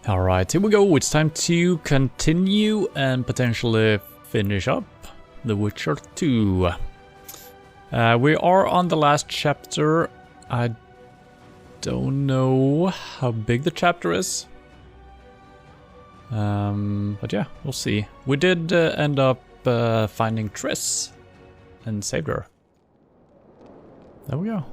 Alright, here we go. It's time to continue and potentially finish up The Witcher 2. We are on the last chapter. I don't know how big the chapter is. But yeah, we'll see. We did end up finding Triss and saved her. There we go.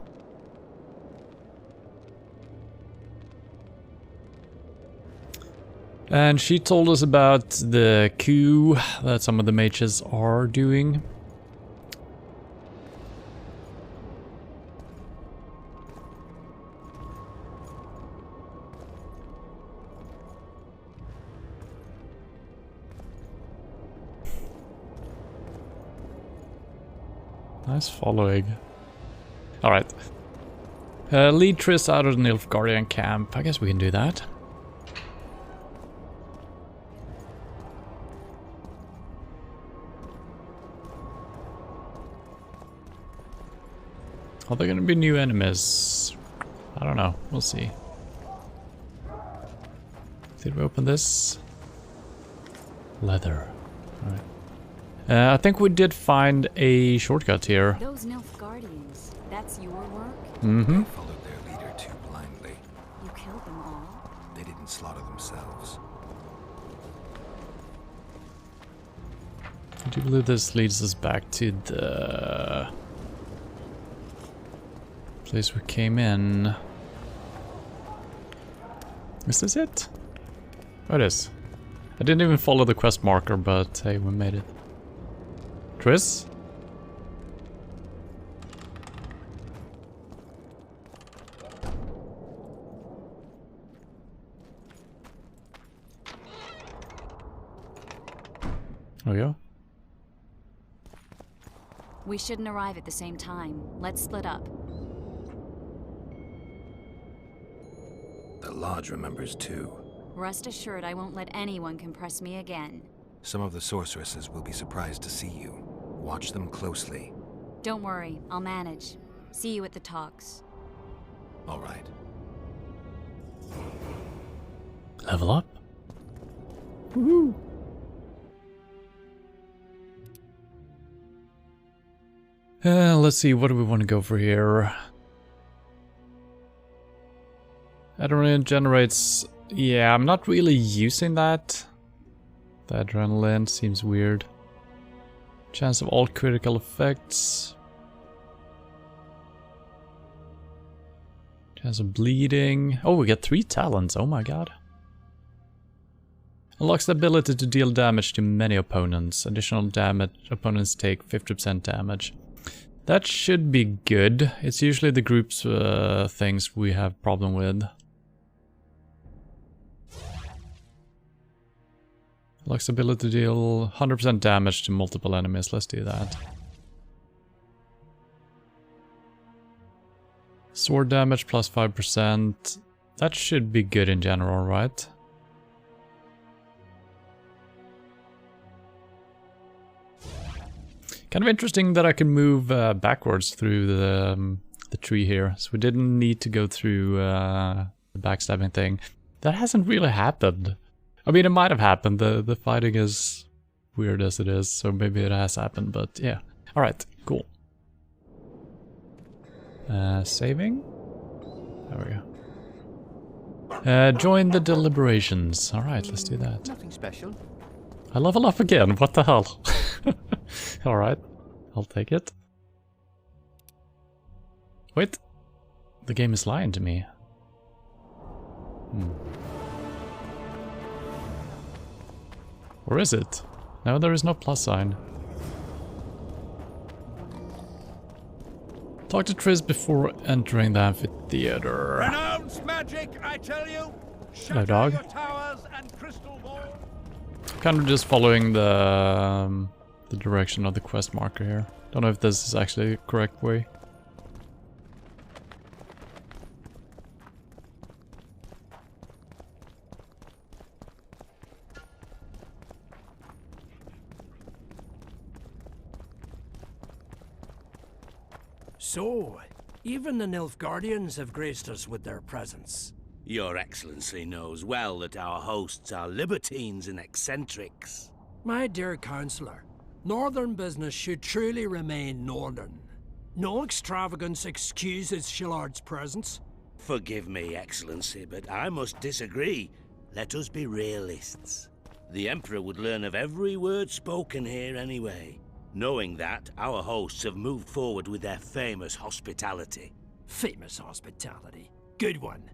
And she told us about the coup that some of the mages are doing. Nice following. Alright. Lead Triss out of the Nilfgaardian camp. I guess we can do that. Are there gonna be new enemies? I don't know. We'll see. Did we open this? Leather. Alright. I think we did find a shortcut here. Those Nilfgaardians, that's your work? Mm-hmm. They followed their leader too blindly. You killed them all? They didn't slaughter themselves. I do believe this leads us back to the place we came in. Is this it? Oh, it is. I didn't even follow the quest marker, but hey, we made it. Triss? There we go. We shouldn't arrive at the same time. Let's split up. The Lodge remembers too. Rest assured I won't let anyone compress me again. Some of the sorceresses will be surprised to see you. Watch them closely. Don't worry, I'll manage. See you at the talks. All right. Level up. Woohoo! Let's see, what do we want to go for here? Adrenaline generates... Yeah, I'm not really using that. The adrenaline seems weird. Chance of all critical effects. Chance of bleeding. Oh, we get 3 talents. Oh my god. Unlocks the ability to deal damage to many opponents. Additional damage. Opponents take 50% damage. That should be good. It's usually the group's things we have problem with. Unlocks the ability to deal 100% damage to multiple enemies. Let's do that. Sword damage plus 5%. That should be good in general, right? Kind of interesting that I can move backwards through the tree here. So we didn't need to go through the backstabbing thing. That hasn't really happened. I mean, it might have happened. The fighting is weird as it is, so maybe it has happened, but yeah. Alright, cool. Saving? There we go. Join the deliberations. Alright, let's do that. Nothing special. I level up again, what the hell? Alright, I'll take it. Wait, the game is lying to me. Or is it? No, there is no plus sign. Talk to Triss before entering the amphitheater. Renounce magic, I tell you. Hello, dog. Your towers and crystal walls. Kind of just following the direction of the quest marker here. Don't know if this is actually the correct way. So, even the Nilfgaardians have graced us with their presence. Your Excellency knows well that our hosts are libertines and eccentrics. My dear Councillor, northern business should truly remain northern. No extravagance excuses Shillard's presence. Forgive me, Excellency, but I must disagree. Let us be realists. The Emperor would learn of every word spoken here anyway, knowing that our hosts have moved forward with their famous hospitality. Famous hospitality. Good one.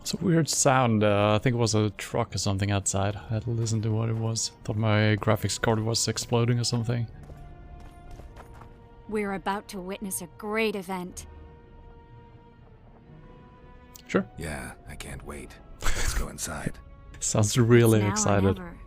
It's a weird sound. I think it was a truck or something outside. I had to listen to what it was. Thought my graphics card was exploding or something. We're about to witness a great event. Sure. Yeah, I can't wait. Let's go inside. Sounds really It's now or excited. never.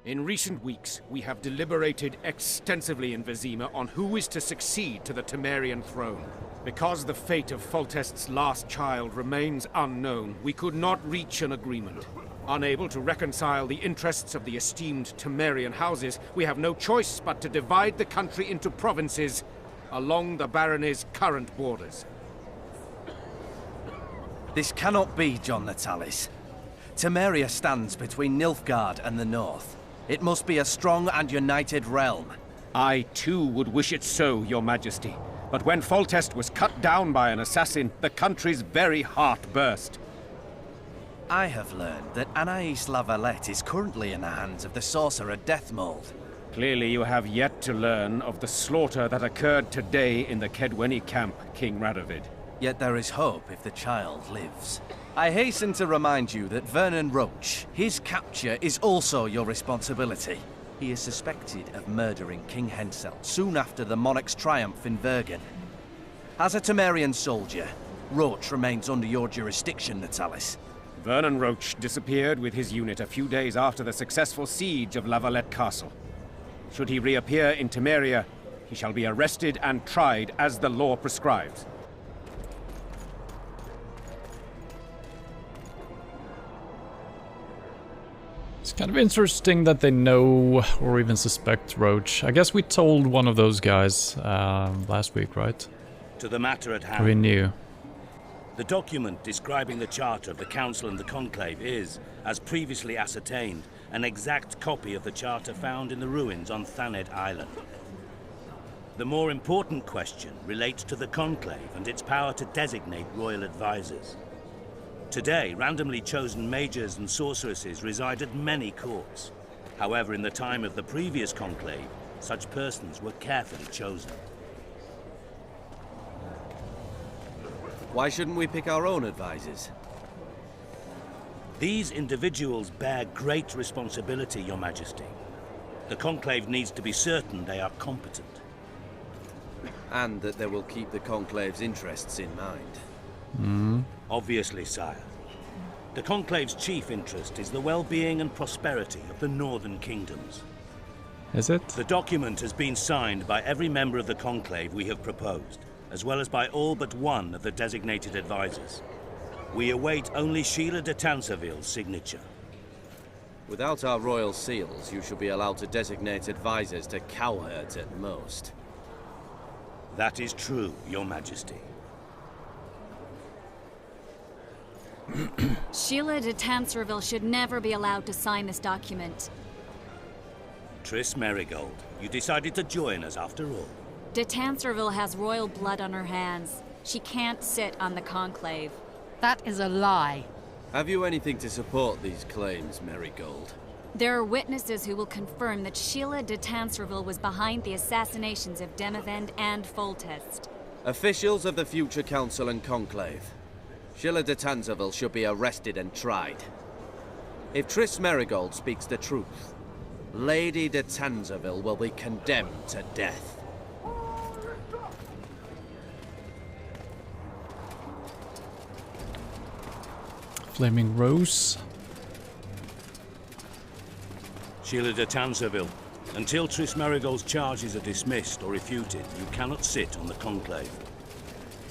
In recent weeks, we have deliberated extensively in Vizima on who is to succeed to the Temerian throne. Because the fate of Foltest's last child remains unknown, we could not reach an agreement. Unable to reconcile the interests of the esteemed Temerian houses, we have no choice but to divide the country into provinces along the barony's current borders. This cannot be, John Natalis. Temeria stands between Nilfgaard and the north. It must be a strong and united realm. I too would wish it so, Your Majesty. But when Foltest was cut down by an assassin, the country's very heart burst. I have learned that Anais Lavalette is currently in the hands of the sorcerer Deathmold. Clearly you have yet to learn of the slaughter that occurred today in the Kedweni camp, King Radovid. Yet there is hope if the child lives. I hasten to remind you that Vernon Roach, his capture is also your responsibility. He is suspected of murdering King Hensel soon after the monarch's triumph in Vergen. As a Temerian soldier, Roach remains under your jurisdiction, Natalis. Vernon Roach disappeared with his unit a few days after the successful siege of Lavalette Castle. Should he reappear in Temeria, he shall be arrested and tried as the law prescribes. It's kind of interesting that they know or even suspect Roach. I guess we told one of those guys last week, right? To the matter at Or hand. we knew. The document describing the charter of the Council and the Conclave is, as previously ascertained, an exact copy of the charter found in the ruins on Thanet Island. The more important question relates to the Conclave and its power to designate royal advisors. Today, randomly chosen mages and sorceresses reside at many courts. However, in the time of the previous Conclave, such persons were carefully chosen. Why shouldn't we pick our own advisors? These individuals bear great responsibility, Your Majesty. The Conclave needs to be certain they are competent. And that they will keep the Conclave's interests in mind. Obviously, sire. The Conclave's chief interest is the well-being and prosperity of the northern kingdoms. Is it? The document has been signed by every member of the Conclave we have proposed, as well as by all but one of the designated advisors. We await only Sheila de Tanserville's signature. Without our royal seals, you should be allowed to designate advisors to cowherds at most. That is true, Your Majesty. Sheila de Tanserville should never be allowed to sign this document. Triss Merigold, you decided to join us after all. De Tanserville has royal blood on her hands. She can't sit on the Conclave. That is a lie. Have you anything to support these claims, Merigold? There are witnesses who will confirm that Sheila de Tanserville was behind the assassinations of Demavend and Foltest. Officials of the future Council and Conclave. Sheila de Tanserville should be arrested and tried. If Triss Merigold speaks the truth, Lady de Tanserville will be condemned to death. Flaming Rose. Sheila de Tanserville, until Triss Merigold's charges are dismissed or refuted, you cannot sit on the Conclave.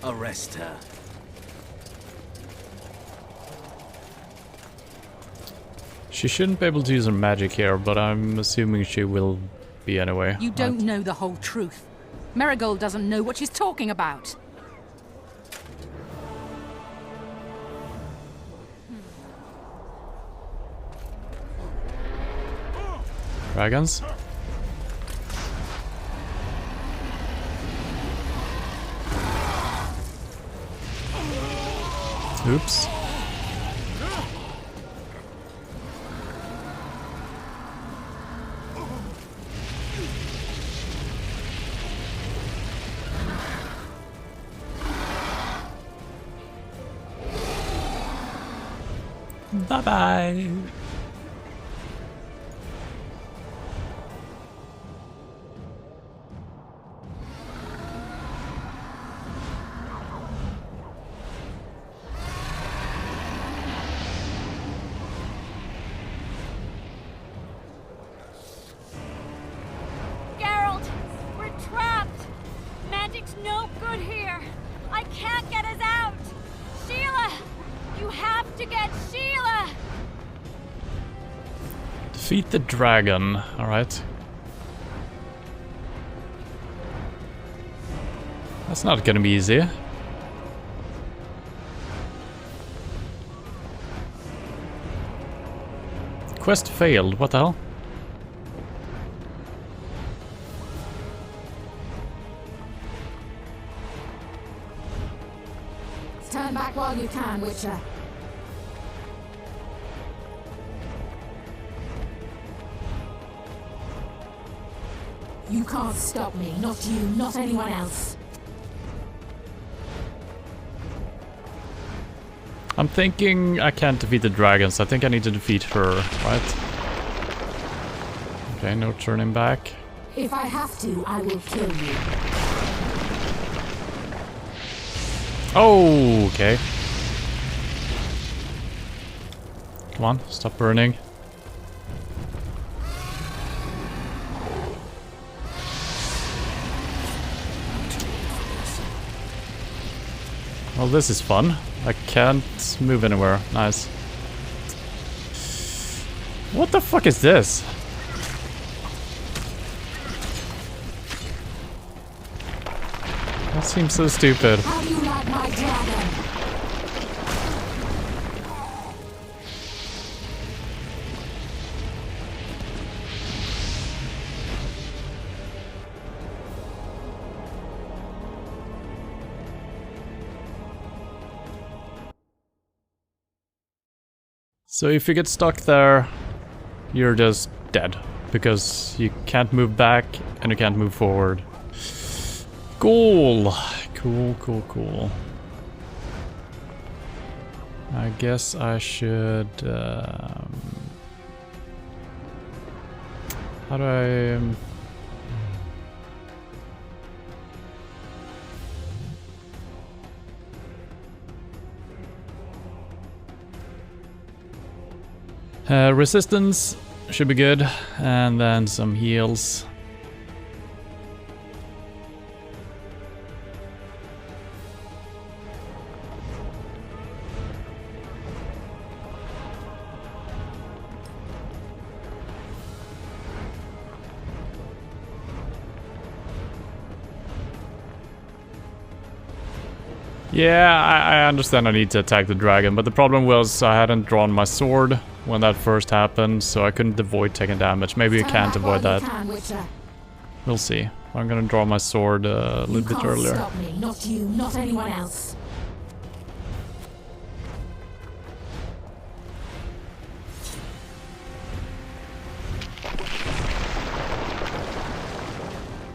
Arrest her. She shouldn't be able to use her magic here, but I'm assuming she will be anyway. You don't know the whole truth. Marigold doesn't know what she's talking about. Dragons. Oops. Bye-bye. Geralt, we're trapped. Magic's no good here. I can't get us out. Sheila, you have to get Sheila. Defeat the dragon. Alright. That's not gonna be easy. Quest failed. What the hell? Turn back while you can, Witcher. You can't stop me. Not you, not anyone else. I'm thinking I can't defeat the dragons. I think I need to defeat her, right? Okay, no turning back. If I have to, I will kill you. Oh, okay. Come on, stop burning. Well, this is fun. I can't move anywhere. Nice. What the fuck is this? That seems so stupid. How do you like my dragon? So if you get stuck there, you're just dead. Because you can't move back and you can't move forward. Cool. Cool. I guess I should... how do I... resistance should be good, and then some heals. Yeah, I understand I need to attack the dragon, but the problem was I hadn't drawn my sword when that first happened, so I couldn't avoid taking damage. Maybe you can't avoid that. We'll see. I'm gonna draw my sword a little bit earlier. Stop me. Not you, not anyone else.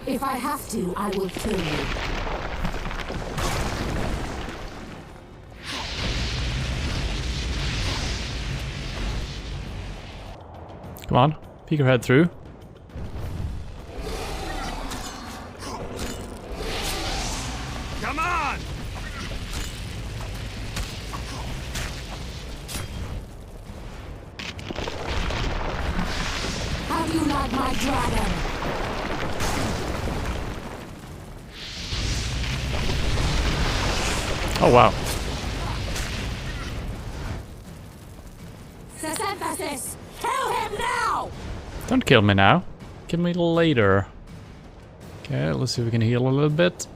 If I have to, I will kill you. Come on, peek your head through. Come on! How do you like my dragon? Oh wow. Okay, let's see if we can heal a little bit.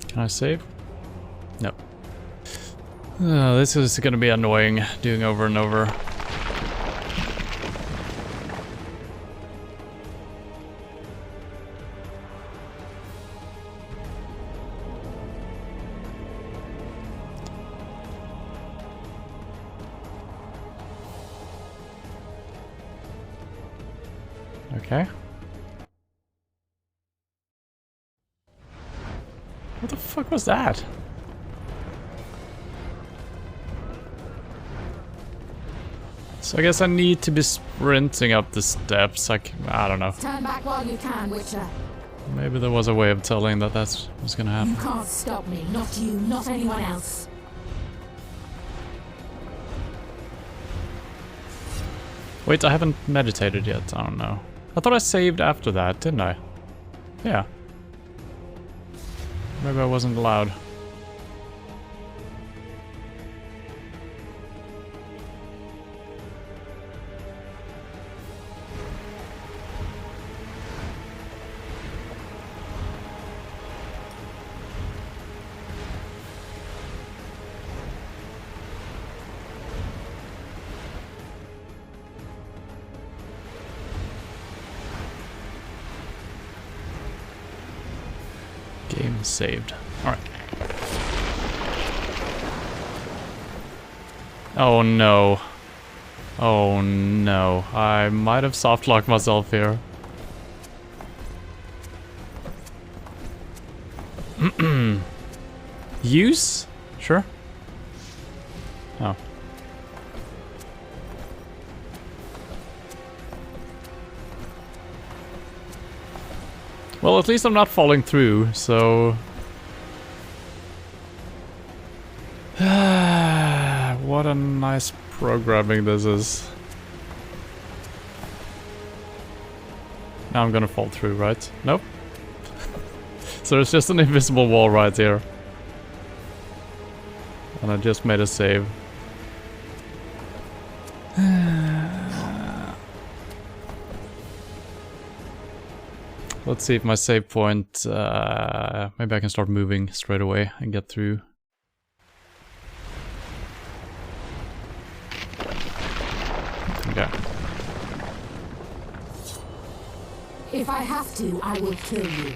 Can I save? No. This is gonna be annoying, doing over and over. Okay. What the fuck was that? So I guess I need to be sprinting up the steps, like, I don't know. Turn back while you can, Witcher. Maybe there was a way of telling that that's what's gonna happen. You can't stop me. Not you, not anyone else. Wait, I haven't meditated yet, I don't know. I thought I saved after that, didn't I? Yeah. Maybe I wasn't allowed. Game saved. Alright. Oh no. Oh no. I might have soft locked myself here. Use? Sure. Oh. Well, at least I'm not falling through, so... What a nice programming this is. Now I'm gonna fall through, right? Nope. So there's just an invisible wall right here. And I just made a save. Let's see if my save point, maybe I can start moving straight away and get through. Okay. If I have to, I will kill you.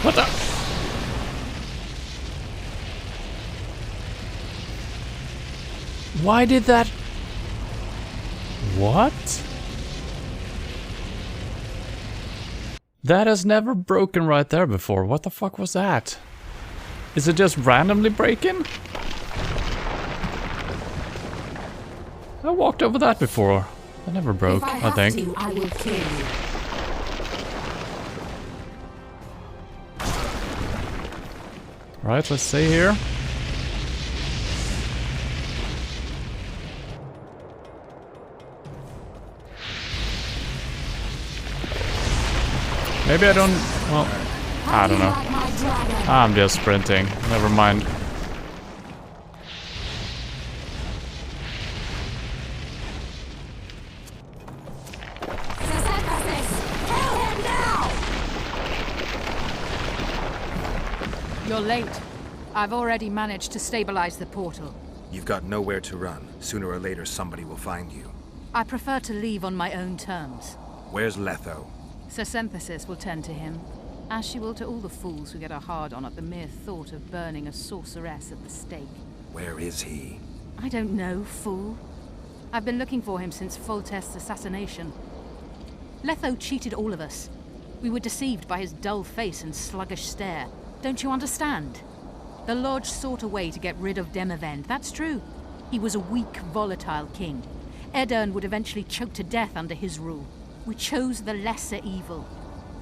What the? Why did that? What? That has never broken right there before. What the fuck was that? Is it just randomly breaking? I walked over that before. That never broke, I think. To, I will kill you. Right, let's stay here. Maybe I don't... well, I don't know. I'm just sprinting. Never mind. You're late. I've already managed to stabilize the portal. You've got nowhere to run. Sooner or later, somebody will find you. I prefer to leave on my own terms. Where's Letho? Synthesis will tend to him, as she will to all the fools who get a hard-on at the mere thought of burning a sorceress at the stake. Where is he? I don't know, fool. I've been looking for him since Foltest's assassination. Letho cheated all of us. We were deceived by his dull face and sluggish stare. Don't you understand? The Lodge sought a way to get rid of Demavend, that's true. He was a weak, volatile king. Edirn would eventually choke to death under his rule. We chose the lesser evil.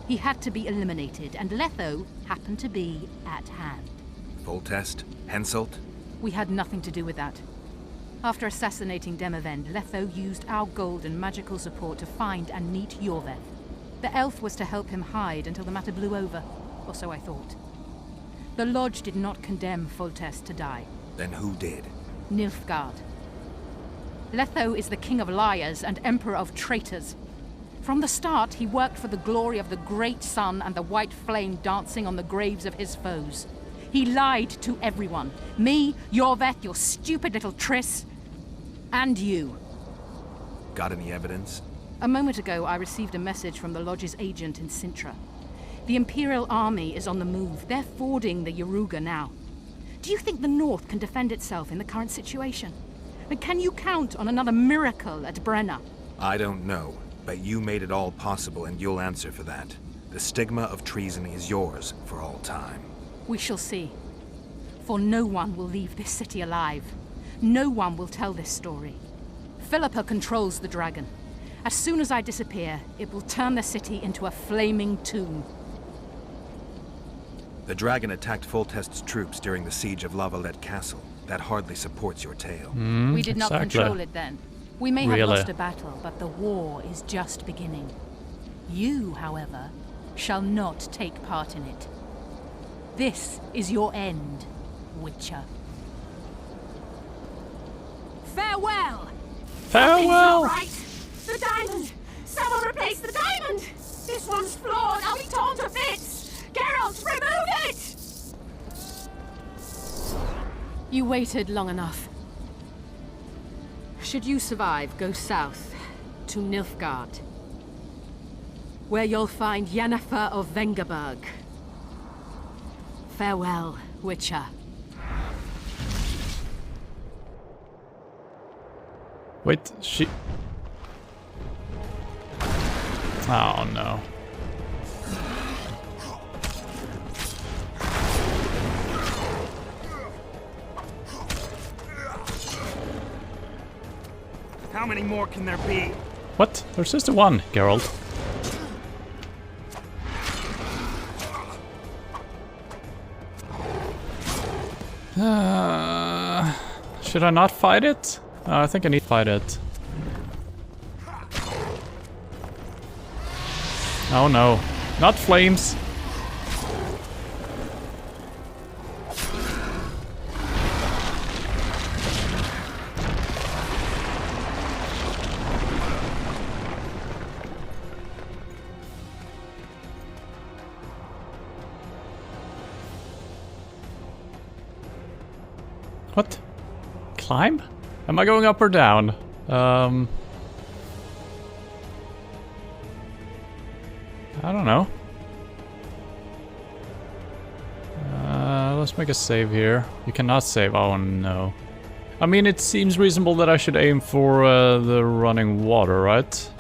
He had to be eliminated, and Letho happened to be at hand. Foltest? Henselt? We had nothing to do with that. After assassinating Demavend, Letho used our gold and magical support to find and meet Yorveth. The elf was to help him hide until the matter blew over, or so I thought. The Lodge did not condemn Foltest to die. Then who did? Nilfgaard. Letho is the king of liars and emperor of traitors. From the start, he worked for the glory of the great sun and the white flame dancing on the graves of his foes. He lied to everyone. Me, Yorveth, your stupid little Triss, and you. Got any evidence? A moment ago, I received a message from the Lodge's agent in Sintra. The Imperial Army is on the move. They're fording the Yaruga now. Do you think the North can defend itself in the current situation? And can you count on another miracle at Brenna? I don't know, but you made it all possible and you'll answer for that. The stigma of treason is yours for all time. We shall see. For no one will leave this city alive. No one will tell this story. Philippa controls the dragon. As soon as I disappear, it will turn the city into a flaming tomb. The dragon attacked Foltest's troops during the siege of Lavalette Castle. That hardly supports your tale. We did not control it then. We may have Really? lost a battle, but the war is just beginning. You, however, shall not take part in it. This is your end, Witcher. Farewell! Farewell! Not right. The diamond! Someone replace the diamond! This one's flawed! I'll be torn to bits! Geralt, remove it! You waited long enough. Should you survive, go south to Nilfgaard, where you'll find Yennefer of Vengerberg. Farewell, Witcher. Wait, she... Oh no. How many more can there be? What? There's just the one, Geralt. Should I not fight it? I think I need to fight it. Oh no. Not flames. What? Climb? Am I going up or down? I don't know. Let's make a save here. You cannot save. Oh no. I mean, it seems reasonable that I should aim for the running water, right?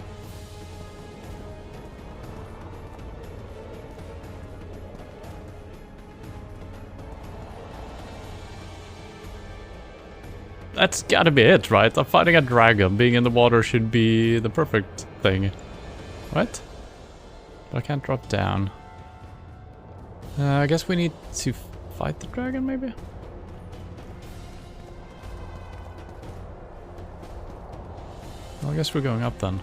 That's gotta be it, right? I'm fighting a dragon. Being in the water should be the perfect thing. What? I can't drop down. I guess we need to fight the dragon, maybe? Well, I guess we're going up then.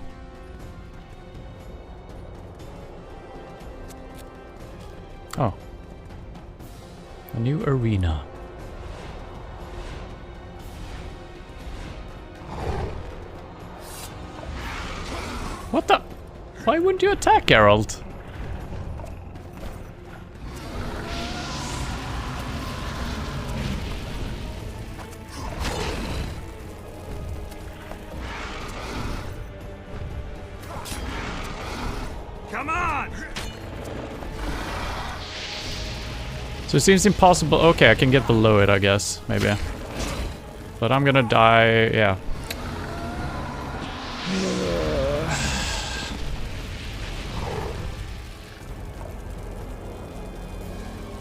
Oh. A new arena. What the? Why wouldn't you attack, Geralt? Come on! So it seems impossible. Okay, I can get below it, I guess. Maybe. But I'm gonna die, yeah.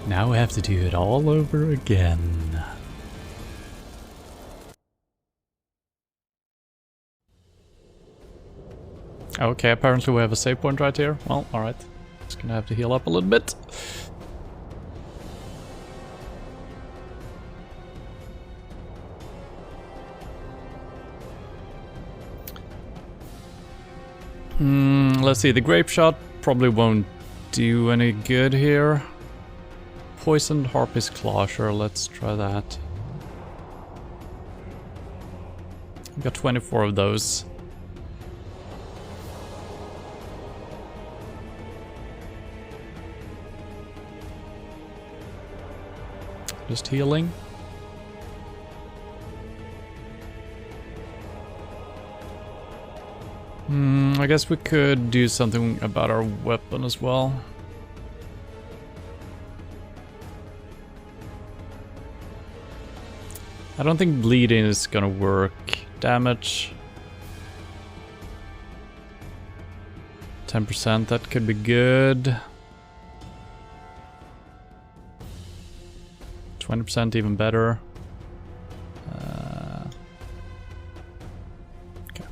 Now we have to do it all over again. Okay, apparently we have a save point right here. Well, alright. Just gonna have to heal up a little bit. Let's see, the grape shot probably won't do any good here. Poisoned Harpy's Claw, sure, let's try that. I've got 24 of those. Just healing. I guess we could do something about our weapon as well. I don't think bleeding is gonna work. Damage. 10%, that could be good. 20% even better. Okay.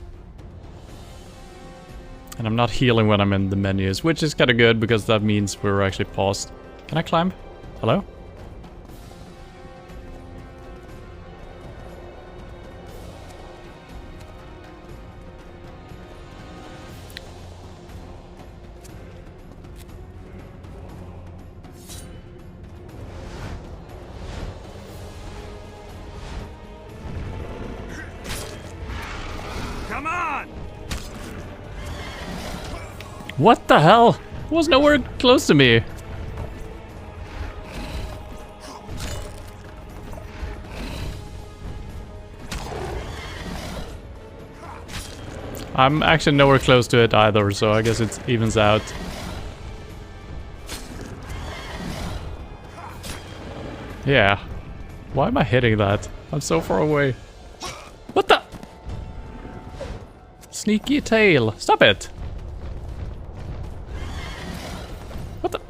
And I'm not healing when I'm in the menus, which is kind of good because that means we're actually paused. Can I climb? Hello? Come on! What the hell? Was nowhere close to me. I'm actually nowhere close to it either, so I guess it evens out. Yeah. Why am I hitting that? I'm so far away. What the? Sneaky tail. Stop it. What the?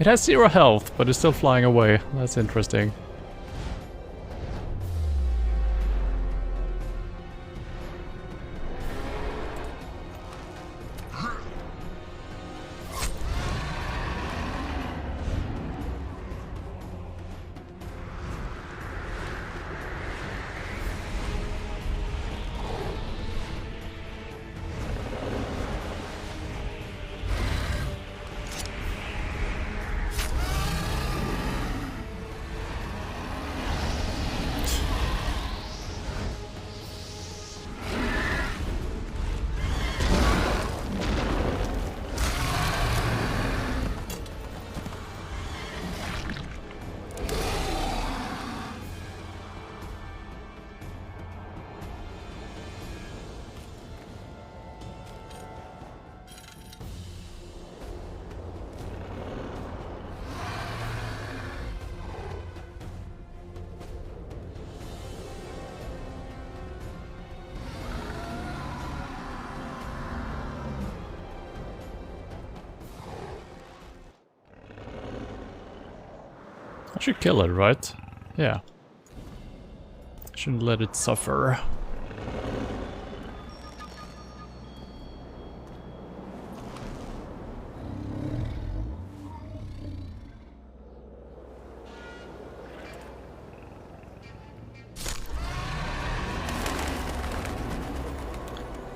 It has 0 health, but it's still flying away. That's interesting. I should kill it, right? Yeah. Shouldn't let it suffer.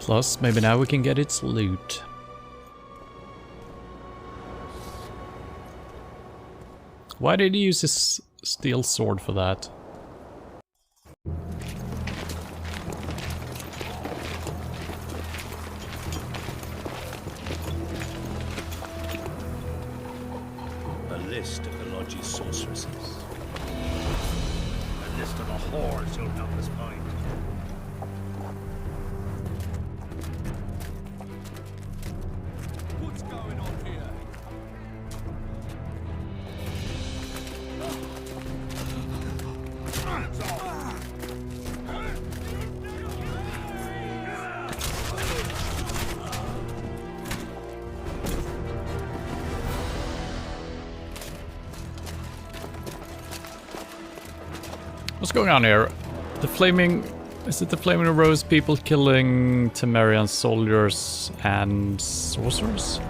Plus, maybe now we can get its loot. Why did he use his steel sword for that? A list of the Lodge's sorceresses. A list of the whores you'll help us find. What's going on here? What's going on here? The flaming... Is it the Flaming Rose people killing Temerian soldiers and sorcerers?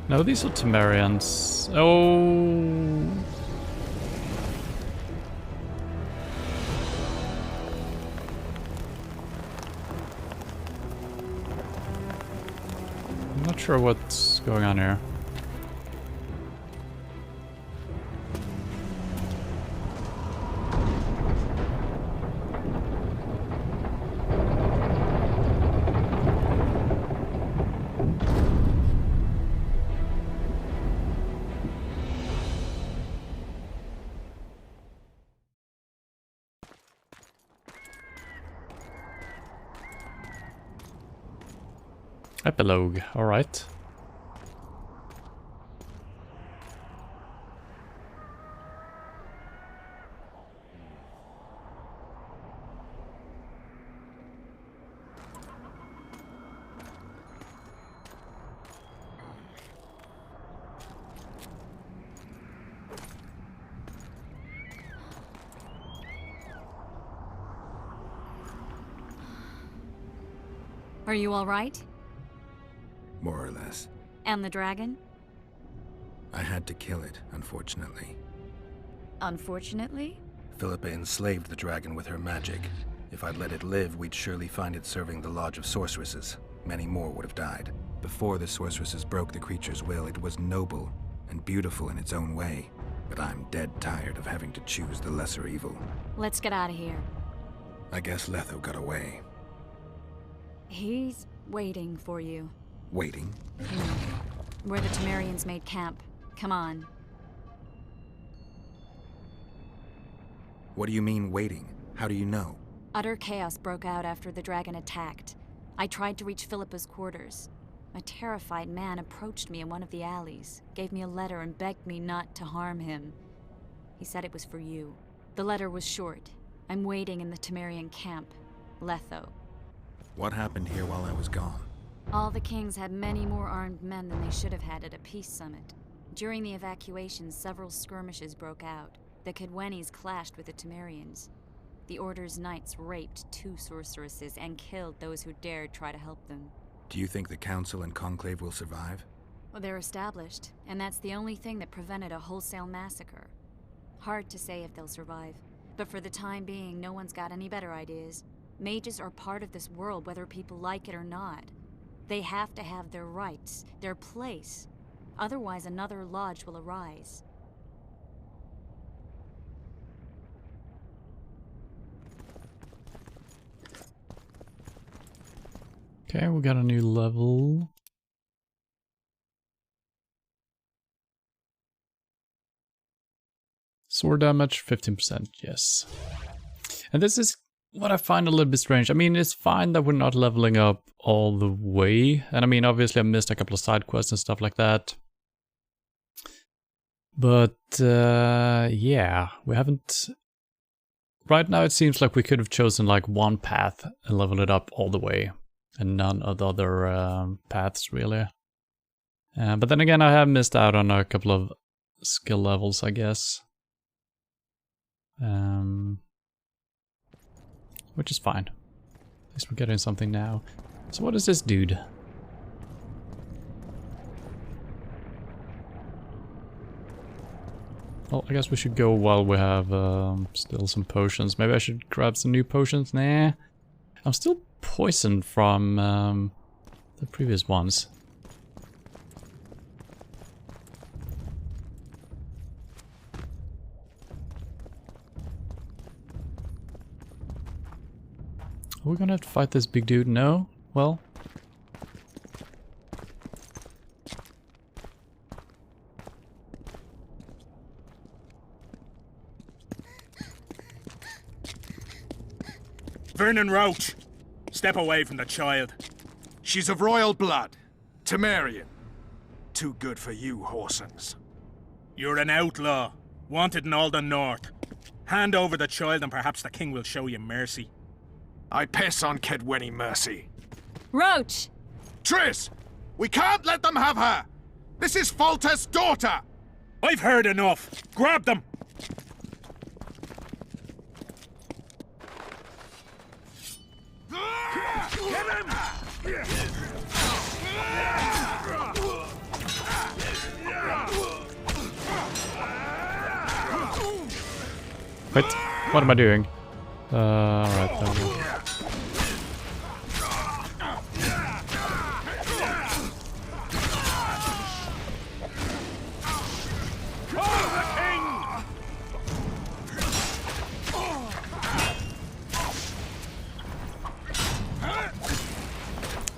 No, these are Temerians. Oh... I'm not sure what's going on here. Epilogue, alright. Are you all right? More or less. And the dragon? I had to kill it, unfortunately. Unfortunately? Philippa enslaved the dragon with her magic. If I'd let it live, we'd surely find it serving the Lodge of Sorceresses. Many more would have died. Before the sorceresses broke the creature's will, it was noble and beautiful in its own way. But I'm dead tired of having to choose the lesser evil. Let's get out of here. I guess Letho got away. He's waiting for you. Waiting? Where the Temerians made camp. Come on. What do you mean, waiting? How do you know? Utter chaos broke out after the dragon attacked. I tried to reach Philippa's quarters. A terrified man approached me in one of the alleys, gave me a letter and begged me not to harm him. He said it was for you. The letter was short. I'm waiting in the Temerian camp. Letho. What happened here while I was gone? All the kings had many more armed men than they should have had at a peace summit. During the evacuation, several skirmishes broke out. The Kedwenis clashed with the Temerians. The Order's knights raped 2 sorceresses and killed those who dared try to help them. Do you think the Council and Conclave will survive? Well, they're established, and that's the only thing that prevented a wholesale massacre. Hard to say if they'll survive, but for the time being, no one's got any better ideas. Mages are part of this world, whether people like it or not. They have to have their rights, their place. Otherwise, another lodge will arise. Okay, we got a new level. Sword damage, 15%, yes. And this is what I find a little bit strange. I mean, it's fine that we're not leveling up all the way. And I mean, obviously I missed a couple of side quests and stuff like that. But, yeah, we haven't... Right now it seems like we could have chosen like one path and leveled it up all the way. And none of the other paths, really. But then again, I have missed out on a couple of skill levels, I guess. Which is fine. At least we're getting something now. So what is this dude? Well, I guess we should go while we have still some potions. Maybe I should grab some new potions? Nah. I'm still poisoned from the previous ones. Are we gonna have to fight this big dude? No? Well. Vernon Roach! Step away from the child. She's of royal blood. Temerian. Too good for you, Horsons. You're an outlaw. Wanted in all the north. Hand over the child and perhaps the king will show you mercy. I piss on Kedweni mercy. Roach! Triss! We can't let them have her! This is Foltest's daughter! I've heard enough! Grab them! Wait, what am I doing? Alright, there we go.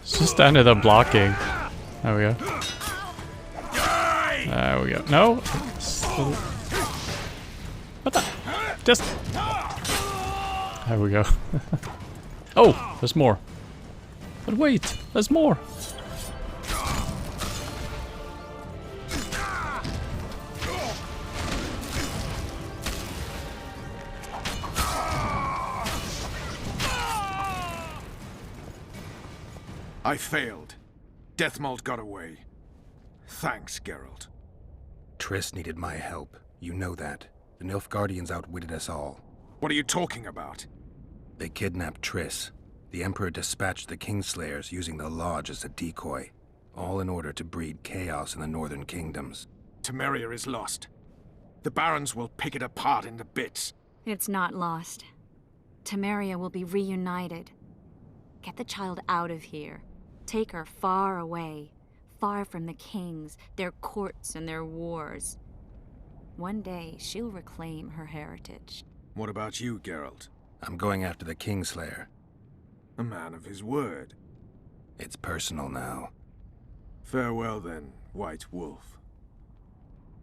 Just standing there blocking. There we go. There we go. No! What the? Just... There we go. Oh! There's more. But wait! There's more! I failed. Deathmold got away. Thanks, Geralt. Triss needed my help. You know that. The Nilfgaardians outwitted us all. What are you talking about? They kidnapped Triss. The Emperor dispatched the Kingslayers using the Lodge as a decoy. All in order to breed chaos in the northern kingdoms. Temeria is lost. The Barons will pick it apart into bits. It's not lost. Temeria will be reunited. Get the child out of here. Take her far away. Far from the kings, their courts, and their wars. One day, she'll reclaim her heritage. What about you, Geralt? I'm going after the Kingslayer. A man of his word. It's personal now. Farewell then, White Wolf.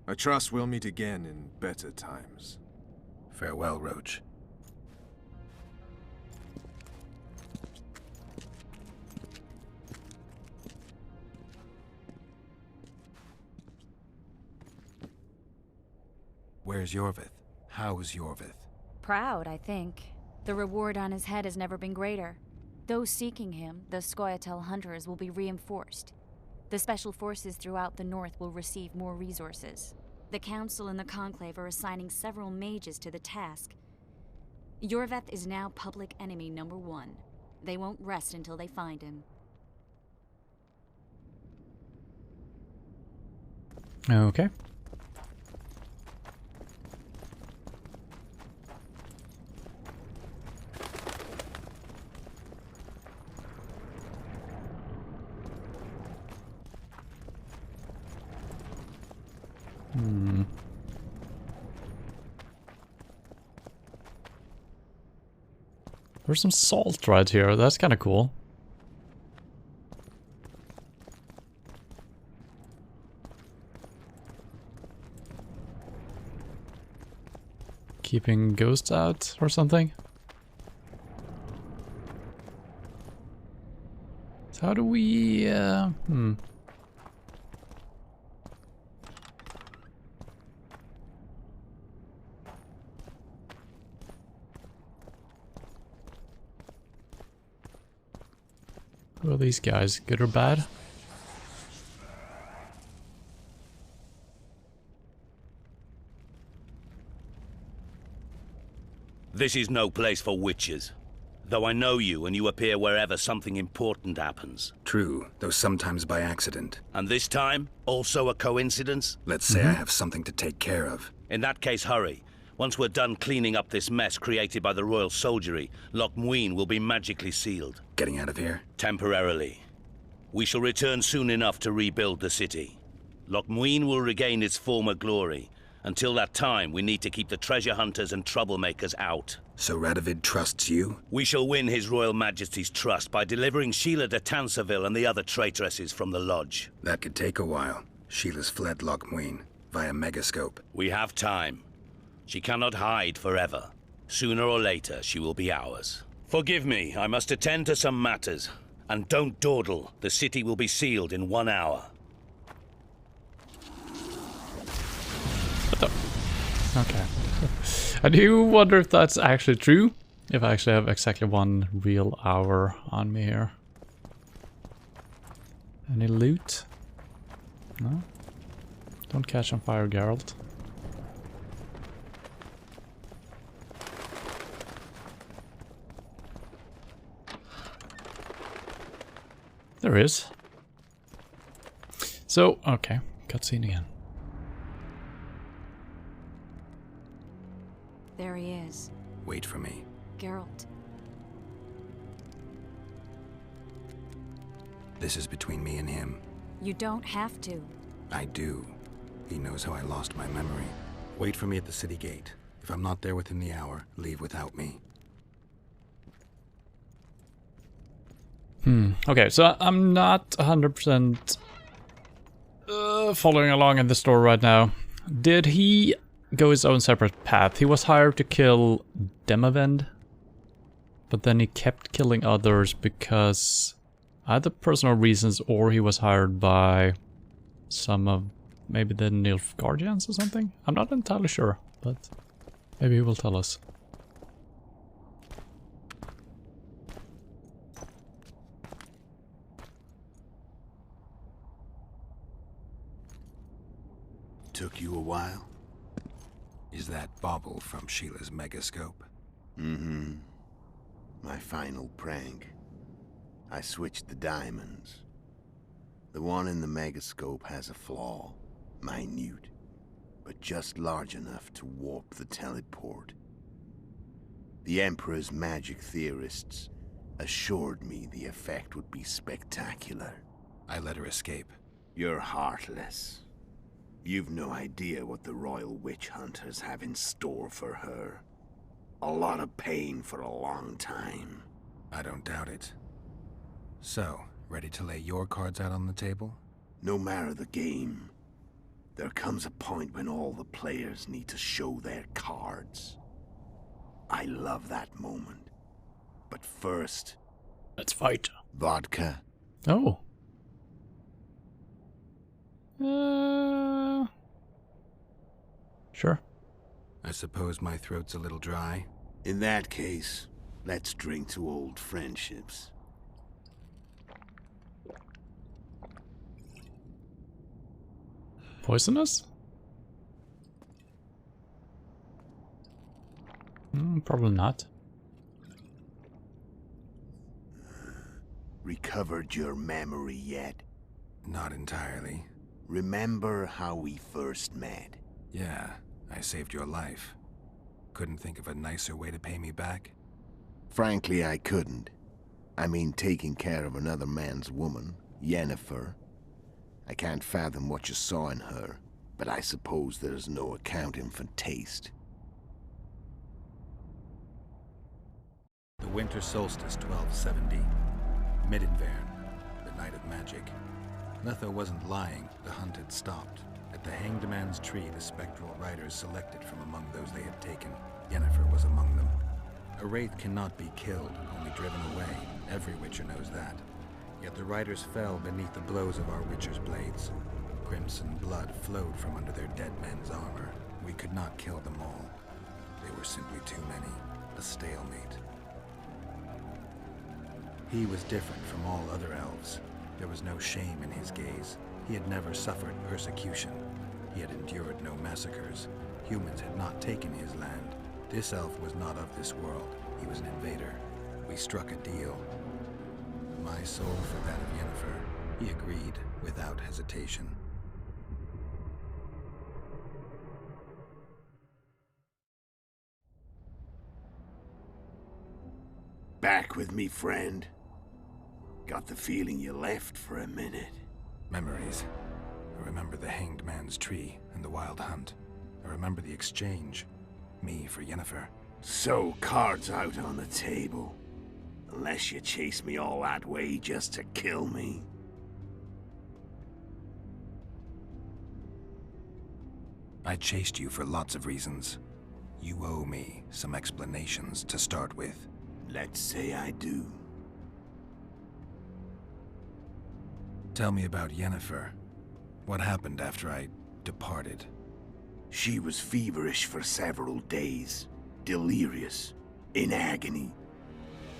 I trust we'll meet again in better times. Farewell, Roach. Where's Yorvith? How's Yorvith? Proud, I think. The reward on his head has never been greater. Those seeking him, the Scoia'tael hunters, will be reinforced. The special forces throughout the north will receive more resources. The Council and the Conclave are assigning several mages to the task. Yorvith is now public enemy #1. They won't rest until they find him. Okay. There's some salt right here. That's kind of cool. Keeping ghosts out or something. So how do we... Who are these guys? Good or bad? This is no place for witches. Though I know you and you appear wherever something important happens. True, though sometimes by accident. And this time, also a coincidence? Let's say I have something to take care of. In that case, hurry. Once we're done cleaning up this mess created by the royal soldiery, Loch Muin will be magically sealed. Getting out of here? Temporarily. We shall return soon enough to rebuild the city. Loch Muin will regain its former glory. Until that time, we need to keep the treasure hunters and troublemakers out. So Radovid trusts you? We shall win His Royal Majesty's trust by delivering Sheila de Tansarville and the other traitresses from the lodge. That could take a while. Sheila's fled Loch Muin via Megascope. We have time. She cannot hide forever. Sooner or later, she will be ours. Forgive me, I must attend to some matters. And don't dawdle. The city will be sealed in 1 hour. What the? Okay. I do wonder if that's actually true. If I actually have exactly 1 real hour on me here. Any loot? No? Don't catch on fire, Geralt. There is. So, okay, cutscene again. There he is. Wait for me. Geralt. This is between me and him. You don't have to. I do. He knows how I lost my memory. Wait for me at the city gate. If I'm not there within the hour, leave without me. Okay, so I'm not 100% following along in the story right now. Did he go his own separate path? He was hired to kill Demavend, but then he kept killing others because either personal reasons or he was hired by some of maybe the Nilfgaardians or something? I'm not entirely sure, but maybe he will tell us. Took you a while? Is that bauble from Sheila's megascope? Mm-hmm. My final prank. I switched the diamonds. The one in the megascope has a flaw. Minute. But just large enough to warp the teleport. The Emperor's magic theorists assured me the effect would be spectacular. I let her escape. You're heartless. You've no idea what the royal witch hunters have in store for her. A lot of pain for a long time. I don't doubt it. So, ready to lay your cards out on the table? No matter the game, there comes a point when all the players need to show their cards. I love that moment. But first... Let's fight. Vodka. Oh. Sure. I suppose my throat's a little dry. In that case, let's drink to old friendships. Poisonous? Probably not. Recovered your memory yet? Not entirely. Remember how we first met? Yeah, I saved your life. Couldn't think of a nicer way to pay me back? Frankly, I couldn't. I mean, taking care of another man's woman, Yennefer. I can't fathom what you saw in her, but I suppose there's no accounting for taste. The winter solstice 1270. Midinvern, the night of magic. Letho wasn't lying, the hunt had stopped. At the Hanged Man's Tree, the spectral riders selected from among those they had taken. Yennefer was among them. A wraith cannot be killed, only driven away. Every witcher knows that. Yet the riders fell beneath the blows of our witcher's blades. Crimson blood flowed from under their dead men's armor. We could not kill them all. They were simply too many. A stalemate. He was different from all other elves. There was no shame in his gaze. He had never suffered persecution. He had endured no massacres. Humans had not taken his land. This elf was not of this world. He was an invader. We struck a deal. My soul for that of Yennefer. He agreed without hesitation. Back with me, friend. Got the feeling you left for a minute. Memories. I remember the Hanged Man's Tree and the Wild Hunt. I remember the exchange. Me for Yennefer. So, cards out on the table. Unless you chase me all that way just to kill me. I chased you for lots of reasons. You owe me some explanations to start with. Let's say I do. Tell me about Yennefer. What happened after I departed? She was feverish for several days. Delirious. In agony.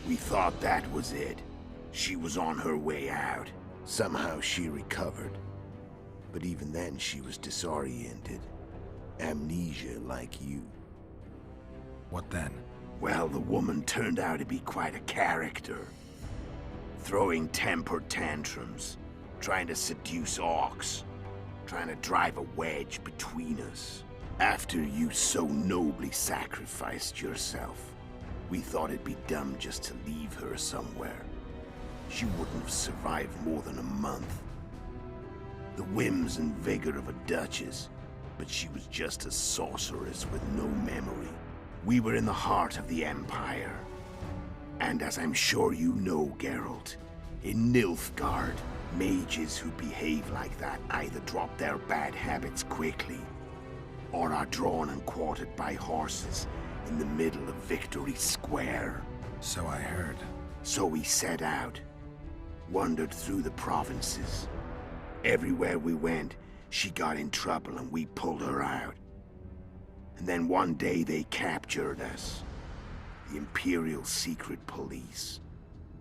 We thought that was it. She was on her way out. Somehow she recovered. But even then, she was disoriented. Amnesia like you. What then? Well, the woman turned out to be quite a character. Throwing temper tantrums, trying to seduce orcs, trying to drive a wedge between us. After you so nobly sacrificed yourself, we thought it'd be dumb just to leave her somewhere. She wouldn't have survived more than a month. The whims and vigor of a duchess, but she was just a sorceress with no memory. We were in the heart of the Empire. And as I'm sure you know, Geralt, in Nilfgaard, mages who behave like that either drop their bad habits quickly, or are drawn and quartered by horses in the middle of Victory Square. So I heard. So we set out, wandered through the provinces. Everywhere we went, she got in trouble and we pulled her out. And then one day they captured us. The Imperial Secret Police.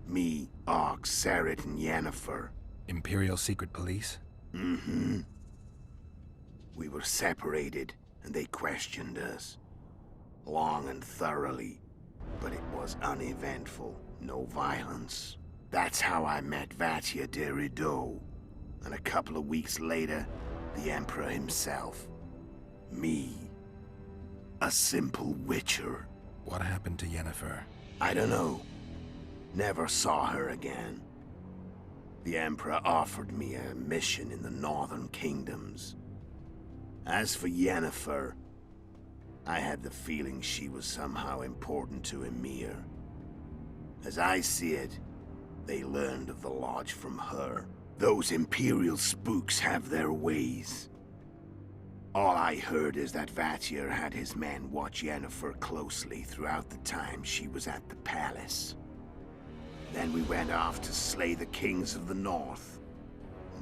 Me, Ox, Sarret, and Yennefer. Imperial Secret Police? Mm-hmm. We were separated, and they questioned us. Long and thoroughly, but it was uneventful, no violence. That's how I met Vatia de Rideau, and a couple of weeks later, the Emperor himself. Me. A simple witcher. What happened to Yennefer? I don't know. Never saw her again. The Emperor offered me a mission in the northern kingdoms. As for Yennefer, I had the feeling she was somehow important to Emir. As I see it, they learned of the Lodge from her. Those Imperial spooks have their ways. All I heard is that Vatir had his men watch Yennefer closely throughout the time she was at the palace. Then we went off to slay the kings of the north.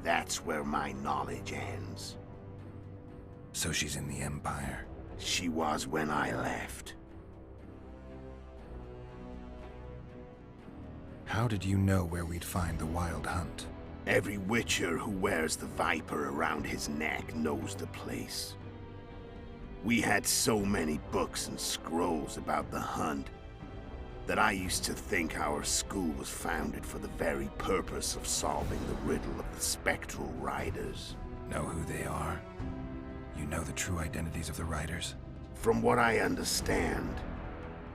That's where my knowledge ends. So she's in the Empire? She was when I left. How did you know where we'd find the Wild Hunt? Every witcher who wears the viper around his neck knows the place. We had so many books and scrolls about the hunt that I used to think our school was founded for the very purpose of solving the riddle of the spectral riders. Know who they are? You know the true identities of the riders? From what I understand,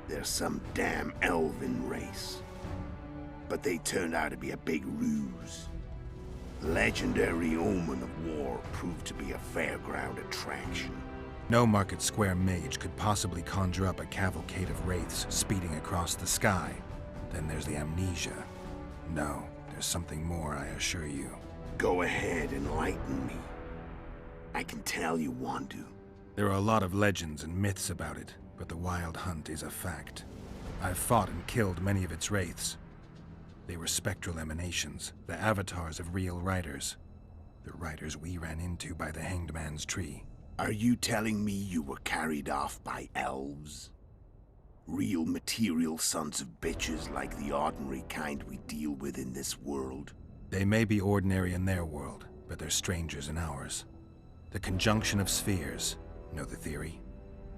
they're some damn elven race. But they turned out to be a big ruse. The legendary Omen of War proved to be a fairground attraction. No Market Square mage could possibly conjure up a cavalcade of wraiths speeding across the sky. Then there's the amnesia. No, there's something more, I assure you. Go ahead, enlighten me. I can tell you want to. There are a lot of legends and myths about it, but the Wild Hunt is a fact. I've fought and killed many of its wraiths. They were spectral emanations, the avatars of real riders. The riders we ran into by the Hanged Man's Tree. Are you telling me you were carried off by elves? Real material sons of bitches like the ordinary kind we deal with in this world? They may be ordinary in their world, but they're strangers in ours. The conjunction of spheres. Know the theory?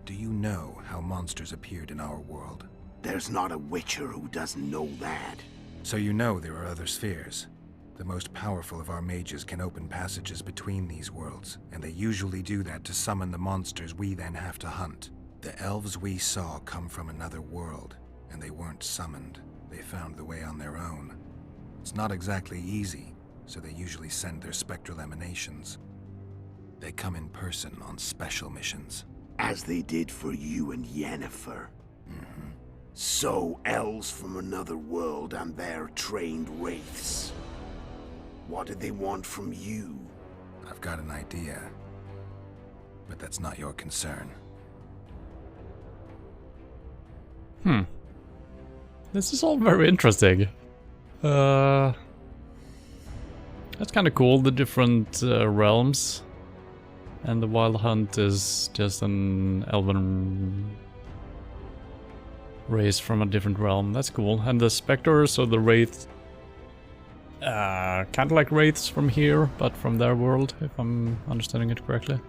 Do you know how monsters appeared in our world? There's not a witcher who doesn't know that. So you know there are other spheres. The most powerful of our mages can open passages between these worlds, and they usually do that to summon the monsters we then have to hunt. The elves we saw come from another world, and they weren't summoned. They found the way on their own. It's not exactly easy, so they usually send their spectral emanations. They come in person on special missions. As they did for you and Yennefer. Mm-hmm. So, elves from another world and their trained wraiths. What do they want from you? I've got an idea, but that's not your concern. This is all very interesting. That's kind of cool, the different realms. And the Wild Hunt is just an elven race from a different realm. That's cool. And the specters or the wraiths Kind of like wraiths from here, but from their world, if I'm understanding it correctly.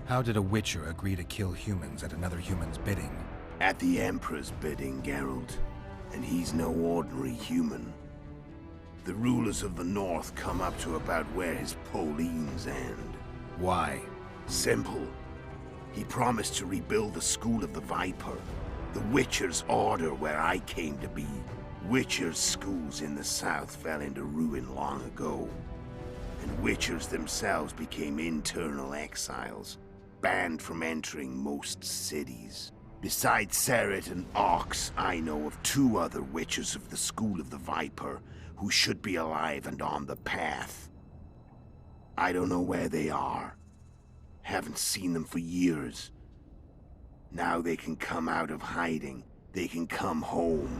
How did a Witcher agree to kill humans at another human's bidding? At the Emperor's bidding, Geralt. And he's no ordinary human. The rulers of the North come up to about where his Pauline's end. Why? Simple. He promised to rebuild the School of the Viper, the Witcher's order where I came to be. Witcher's schools in the south fell into ruin long ago, and Witchers themselves became internal exiles, banned from entering most cities. Besides Seret and Ox, I know of 2 other Witchers of the School of the Viper who should be alive and on the path. I don't know where they are. Haven't seen them for years. Now they can come out of hiding. They can come home.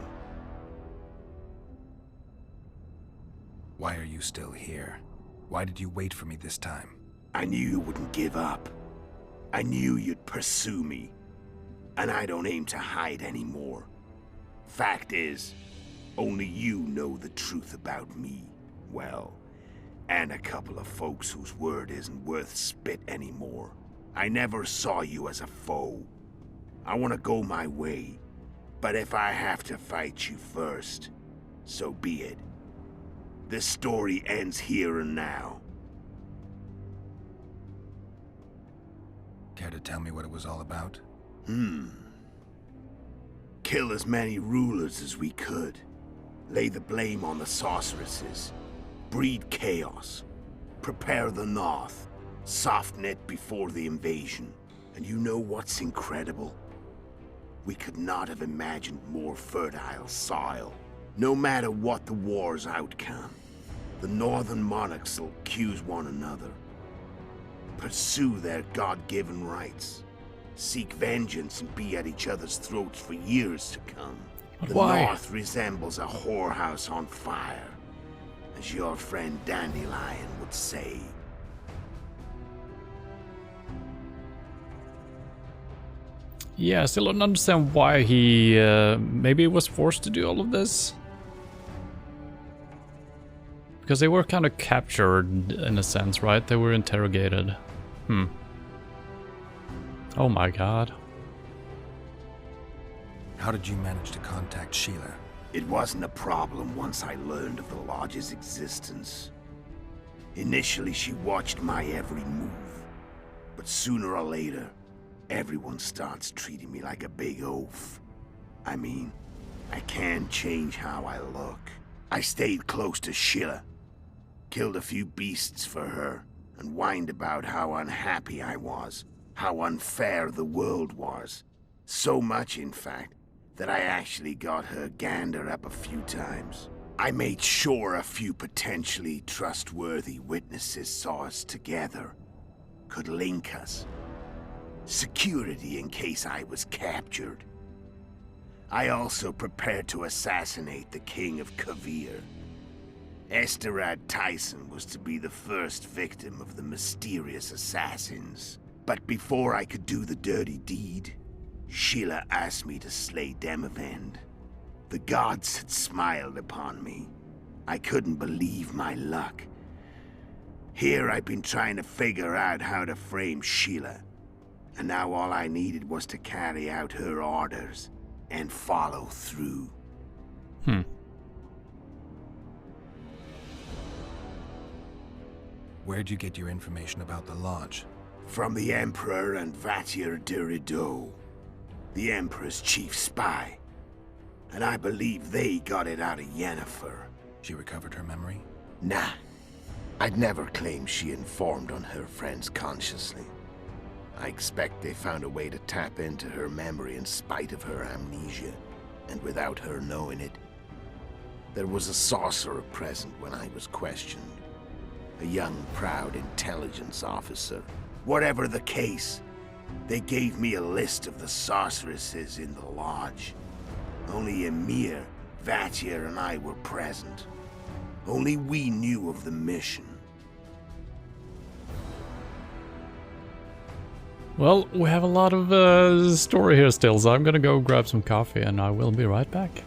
Why are you still here? Why did you wait for me this time? I knew you wouldn't give up. I knew you'd pursue me. And I don't aim to hide anymore. Fact is, only you know the truth about me. Well, and a couple of folks whose word isn't worth spit anymore. I never saw you as a foe. I want to go my way, but if I have to fight you first, so be it. This story ends here and now. Care to tell me what it was all about? Kill as many rulers as we could. Lay the blame on the sorceresses. Breed chaos. Prepare the North. Soften it before the invasion. And you know what's incredible? We could not have imagined more fertile soil. No matter what the war's outcome, the northern monarchs will accuse one another. Pursue their God-given rights. Seek vengeance and be at each other's throats for years to come. The Why? North resembles a whorehouse on fire, as your friend Dandelion would say. Yeah, I still don't understand why he maybe was forced to do all of this. Because they were kind of captured in a sense, right? They were interrogated. Oh my god. How did you manage to contact Sheila? It wasn't a problem once I learned of the Lodge's existence. Initially, she watched my every move. But sooner or later, everyone starts treating me like a big oaf. I mean, I can't change how I look. I stayed close to Sheila. Killed a few beasts for her, and whined about how unhappy I was. How unfair the world was. So much, in fact, that I actually got her gander up a few times. I made sure a few potentially trustworthy witnesses saw us together. Could link us. Security in case I was captured. I also prepared to assassinate the King of Kavir. Esterad Tyson was to be the first victim of the mysterious assassins. But before I could do the dirty deed, Sheila asked me to slay Demavend. The gods had smiled upon me. I couldn't believe my luck. Here I've been trying to figure out how to frame Sheila. And now all I needed was to carry out her orders and follow through. Where'd you get your information about the Lodge? From the Emperor and Vatier de Rideau, the Emperor's chief spy. And I believe they got it out of Yennefer. She recovered her memory? Nah. I'd never claim she informed on her friends consciously. I expect they found a way to tap into her memory in spite of her amnesia, and without her knowing it. There was a sorcerer present when I was questioned. A young, proud intelligence officer. Whatever the case, they gave me a list of the sorceresses in the Lodge. Only Emir, Vatier, and I were present. Only we knew of the mission. Well, we have a lot of story here still, so I'm gonna go grab some coffee and I will be right back.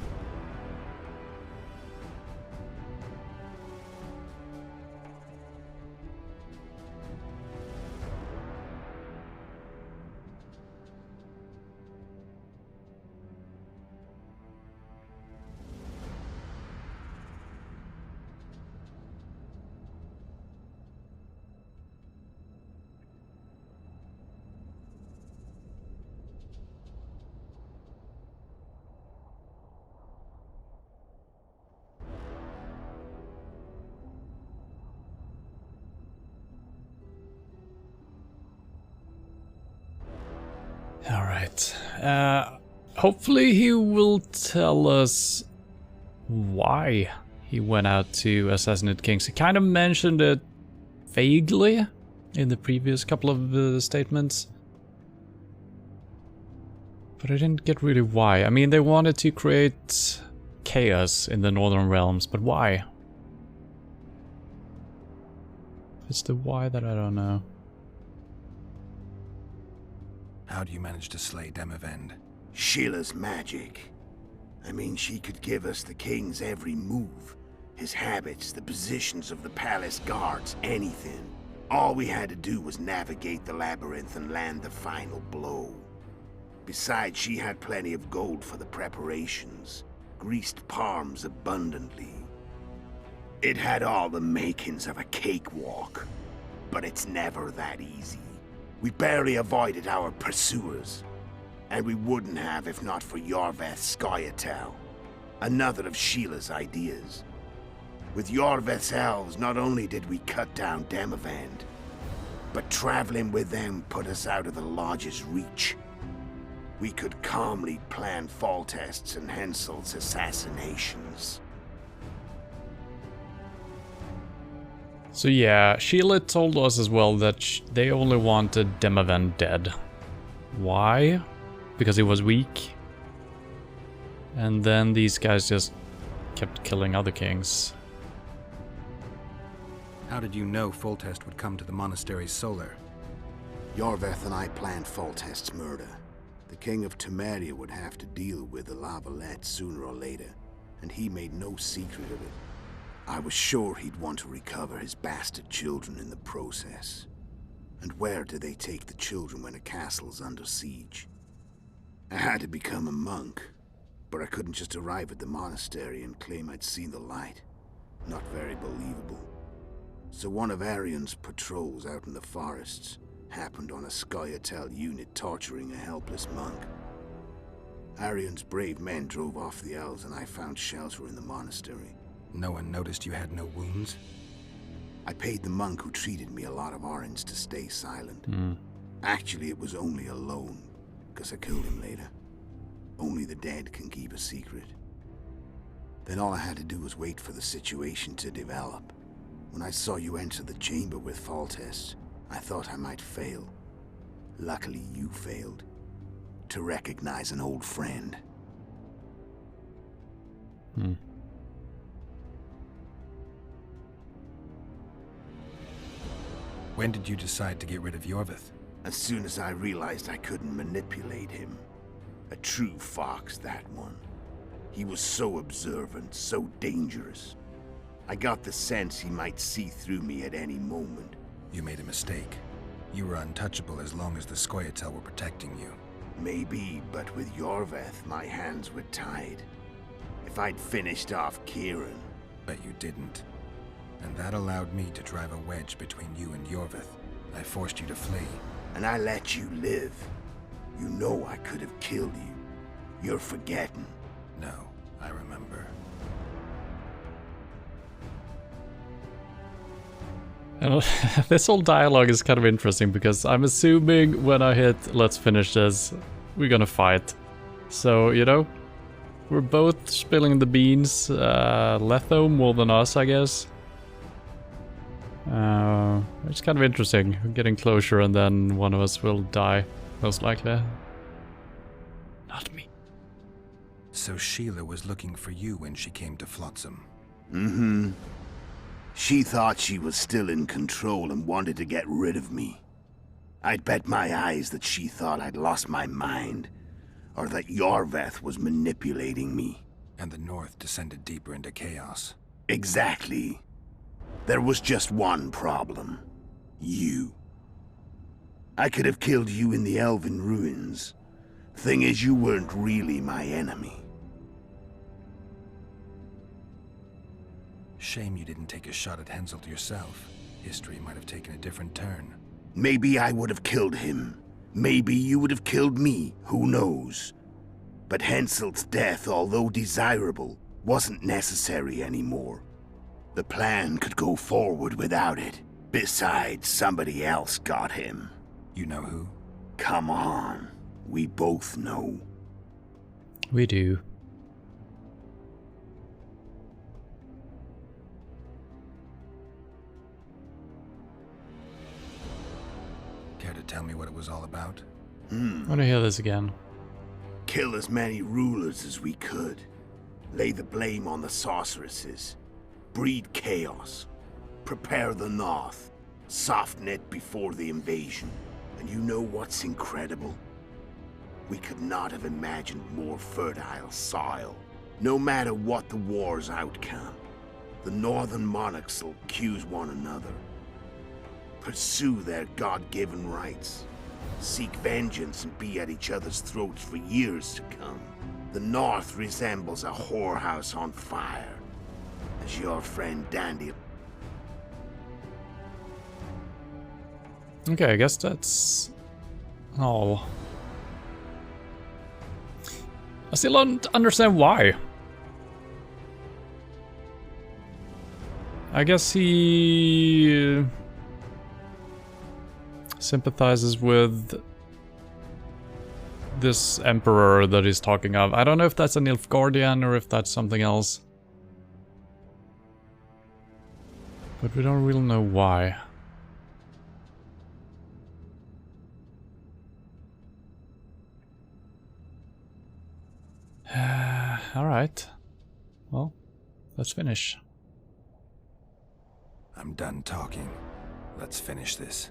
Alright. Hopefully he will tell us why he went out to assassinate kings. He kind of mentioned it vaguely in the previous couple of statements. But I didn't get really why. I mean, they wanted to create chaos in the Northern Realms, but why? It's the why that I don't know. How do you manage to slay Demavend? Sheila's magic. I mean, she could give us the king's every move. His habits, the positions of the palace guards, anything. All we had to do was navigate the labyrinth and land the final blow. Besides, she had plenty of gold for the preparations. Greased palms abundantly. It had all the makings of a cakewalk. But it's never that easy. We barely avoided our pursuers. And we wouldn't have if not for Yorveth's Scoia'tael, another of Sheila's ideas. With Yorveth's elves, not only did we cut down Demavend, but traveling with them put us out of the Lodge's reach. We could calmly plan Foltest's and Henselt's assassinations. So yeah, Sheila told us as well that they only wanted Demavend dead. Why? Because he was weak. And then these guys just kept killing other kings. How did you know Foltest would come to the monastery's solar? Yorveth and I planned Foltest's murder. The king of Temeria would have to deal with the Lavalette sooner or later, and he made no secret of it. I was sure he'd want to recover his bastard children in the process. And where do they take the children when a castle's under siege? I had to become a monk, but I couldn't just arrive at the monastery and claim I'd seen the light. Not very believable. So one of Arion's patrols out in the forests happened on a Scoia'tael unit torturing a helpless monk. Arion's brave men drove off the elves and I found shelter in the monastery. No one noticed you had no wounds? I paid the monk who treated me a lot of orange to stay silent. Actually, it was only a loan, because I killed him later. Only the dead can keep a secret. Then all I had to do was wait for the situation to develop. When I saw you enter the chamber with Foltest, I thought I might fail. Luckily, you failed. To recognize an old friend. When did you decide to get rid of Yorveth? As soon as I realized I couldn't manipulate him. A true fox, that one. He was so observant, so dangerous. I got the sense he might see through me at any moment. You made a mistake. You were untouchable as long as the Scoia'tael were protecting you. Maybe, but with Yorveth, my hands were tied. If I'd finished off Kieran... But you didn't. And that allowed me to drive a wedge between you and Yorveth. I forced you to flee. And I let you live. You know I could have killed you. You're forgetting. No, I remember. And this whole dialogue is kind of interesting because I'm assuming when I hit let's finish this, we're gonna fight. So, you know, we're both spilling the beans. Letho more than us, I guess. It's kind of interesting. We're getting closure and then one of us will die, most likely. Not me. So Sheila was looking for you when she came to Flotsam. Mm-hmm. She thought she was still in control and wanted to get rid of me. I'd bet my eyes that she thought I'd lost my mind, or that Yorveth was manipulating me. And the North descended deeper into chaos. Exactly. There was just one problem. You. I could have killed you in the Elven ruins. Thing is, you weren't really my enemy. Shame you didn't take a shot at Henselt yourself. History might have taken a different turn. Maybe I would have killed him. Maybe you would have killed me, who knows? But Henselt's death, although desirable, wasn't necessary anymore. The plan could go forward without it. Besides, somebody else got him. You know who? Come on. We both know. We do. Care to tell me what it was all about? I want to hear this again. Kill as many rulers as we could. Lay the blame on the sorceresses. Breed chaos. Prepare the North. Soften it before the invasion. And you know what's incredible? We could not have imagined more fertile soil. No matter what the war's outcome, the northern monarchs will accuse one another. Pursue their God-given rights. Seek vengeance and be at each other's throats for years to come. The North resembles a whorehouse on fire. As your friend Dandy... Okay, I guess that's all. I still don't understand why. I guess he sympathizes with this emperor that he's talking of. I don't know if that's an Nilfgaardian or if that's something else. But we don't really know why. Alright. Well, let's finish. I'm done talking. Let's finish this.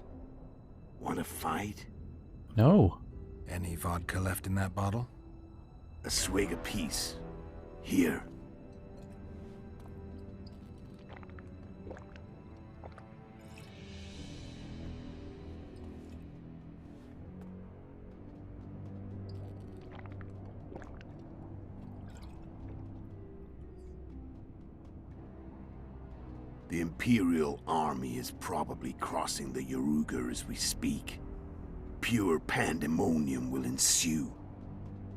Want to fight? No. Any vodka left in that bottle? A swig apiece. Here. The Imperial army is probably crossing the Yaruga as we speak. Pure pandemonium will ensue.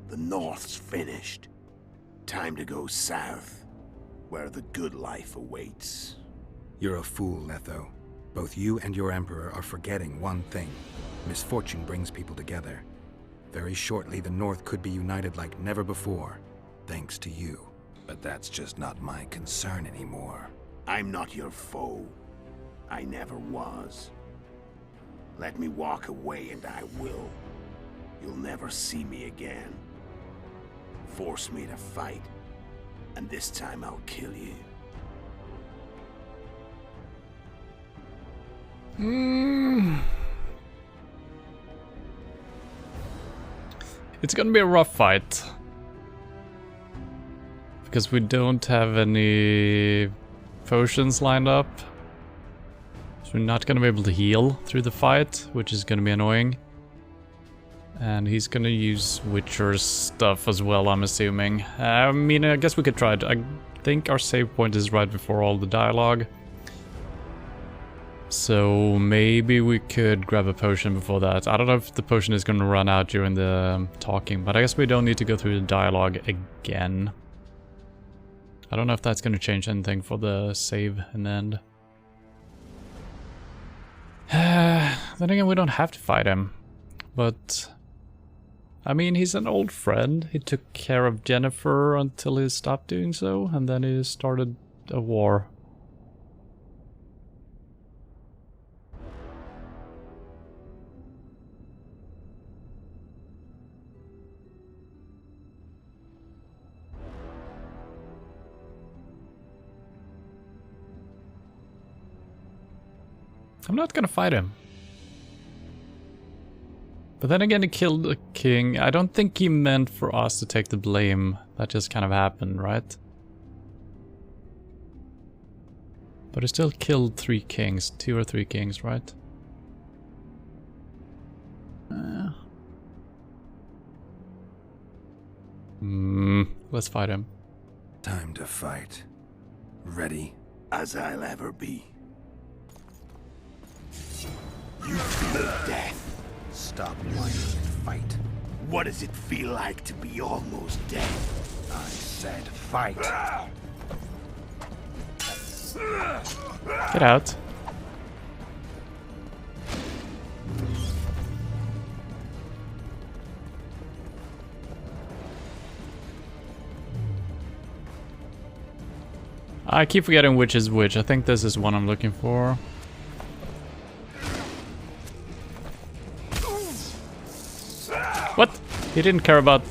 The North's finished. Time to go south, where the good life awaits. You're a fool, Letho. Both you and your Emperor are forgetting one thing. Misfortune brings people together. Very shortly, the North could be united like never before, thanks to you. But that's just not my concern anymore. I'm not your foe. I never was. Let me walk away and I will. You'll never see me again. Force me to fight, and this time I'll kill you. It's gonna be a rough fight. Because we don't have any potions lined up. So we're not gonna be able to heal through the fight, which is gonna be annoying. And he's gonna use Witcher's stuff as well, I'm assuming. I mean, I guess we could try it. I think our save point is right before all the dialogue. So maybe we could grab a potion before that. I don't know if the potion is gonna run out during the talking, but I guess we don't need to go through the dialogue again. I don't know if that's gonna change anything for the save in the end. Then again, we don't have to fight him. But I mean, he's an old friend. He took care of Jennifer until he stopped doing so, and then he started a war. I'm not gonna fight him. But then again, he killed the king. I don't think he meant for us to take the blame. That just kind of happened, right? But he still killed 3 kings. 2 or 3 kings, right? Let's fight him. Time to fight. Ready? As I'll ever be. You feel death. Stop whining and fight. What does it feel like to be almost dead? I said fight. Get out. I keep forgetting which is which. I think this is one I'm looking for. What? He didn't care about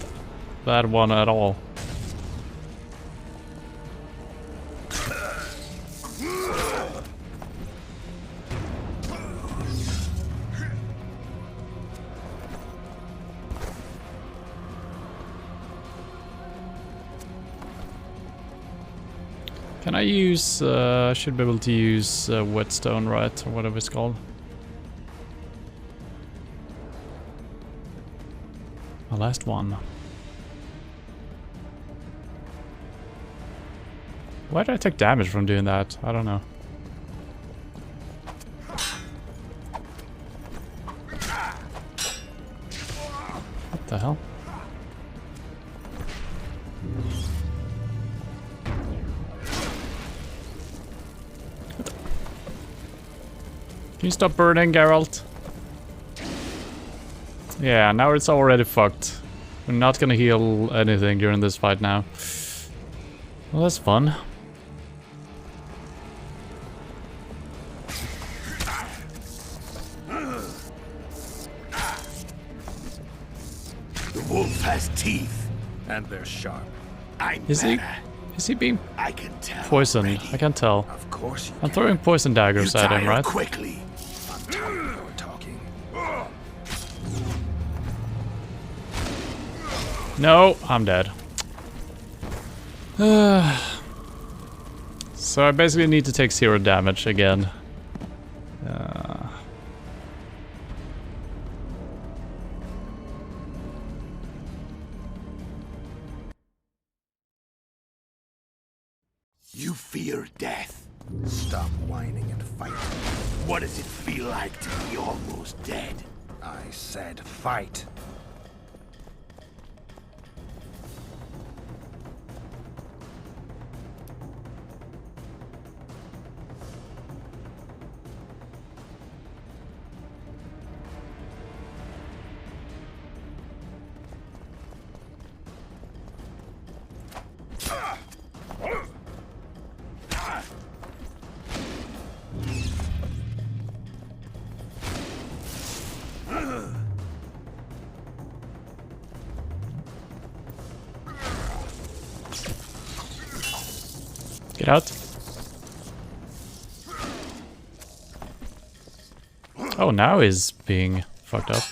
that one at all. Can I use, should be able to use whetstone, right? Or whatever it's called. My last one. Why did I take damage from doing that? I don't know. What the hell? Can you stop burning, Geralt? Yeah, now it's already fucked. We're not gonna heal anything during this fight now. Well, that's fun. The wolf has teeth. And they're sharp. Is he being I can tell poisoned? already. I can't tell. Of course you I'm can. throwing poison daggers You at him, tire right? quickly. I'm tired of your talking. No, I'm dead. So I basically need to take 0 damage again. You fear death. Stop whining and fight. What does it feel like to be almost dead? I said fight. Get out. Oh, now he's being fucked up.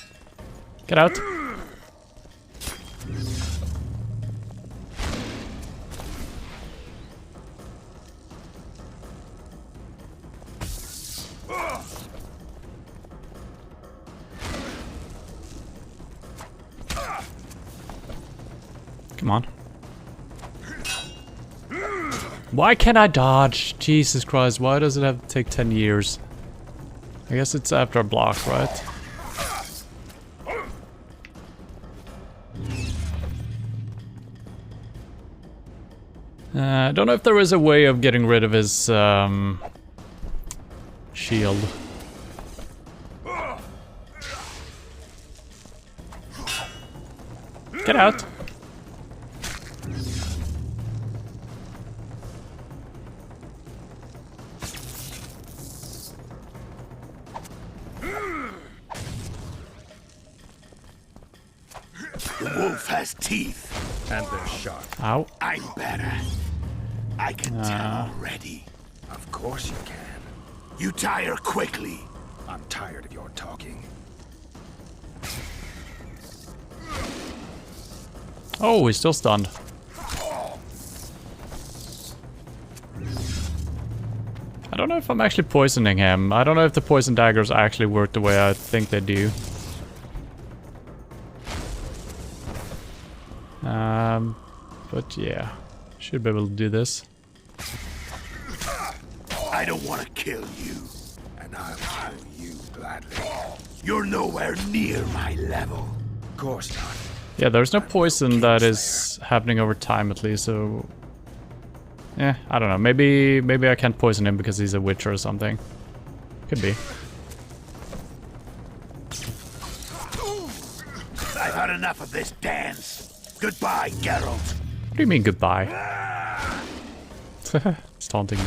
Get out. Come on. Why can't I dodge? Jesus Christ, why does it have to take 10 years? I guess it's after a block, right? I don't know if there is a way of getting rid of his shield. Get out. The wolf has teeth. And they're sharp. Ow. I'm better. I can tell already. Of course you can. You tire quickly. I'm tired of your talking. Oh, he's still stunned. I don't know if I'm actually poisoning him. I don't know if the poison daggers actually work the way I think they do. But yeah, should be able to do this. I don't want to kill you. And I'll kill you gladly. You're nowhere near my level. Of course not. Yeah, there's no poison that is happening over time at least, so... Yeah, I don't know. Maybe I can't poison him because he's a witcher or something. Could be. I've had enough of this dance. Goodbye, Geralt. What do you mean goodbye? It's taunting me.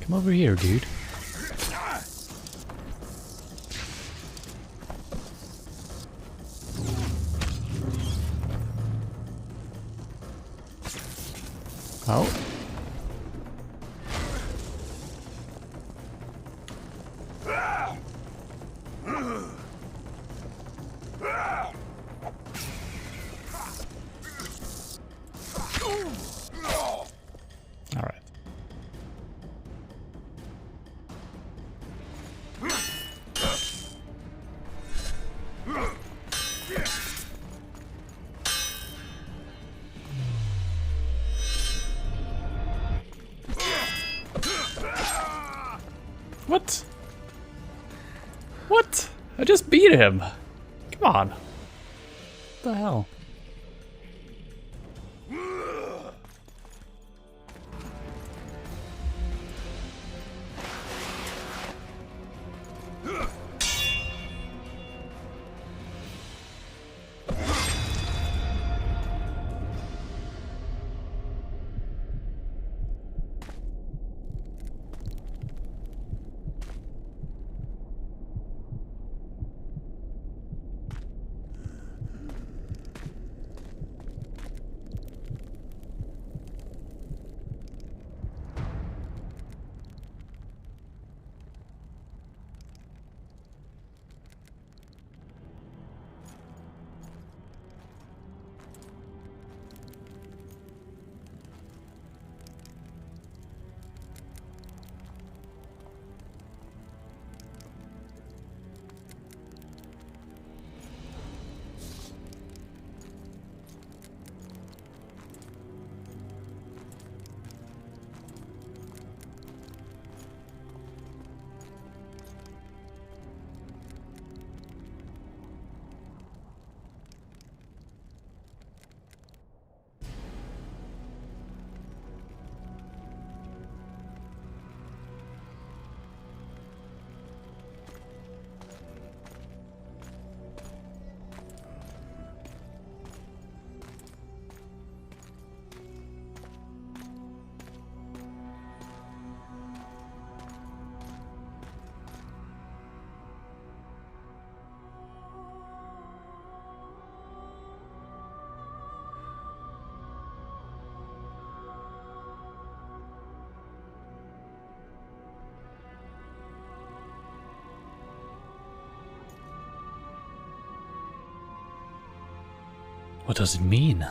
Come over here, dude. Oh. All right. What? What? I just beat him. Come on. What the hell? What does it mean?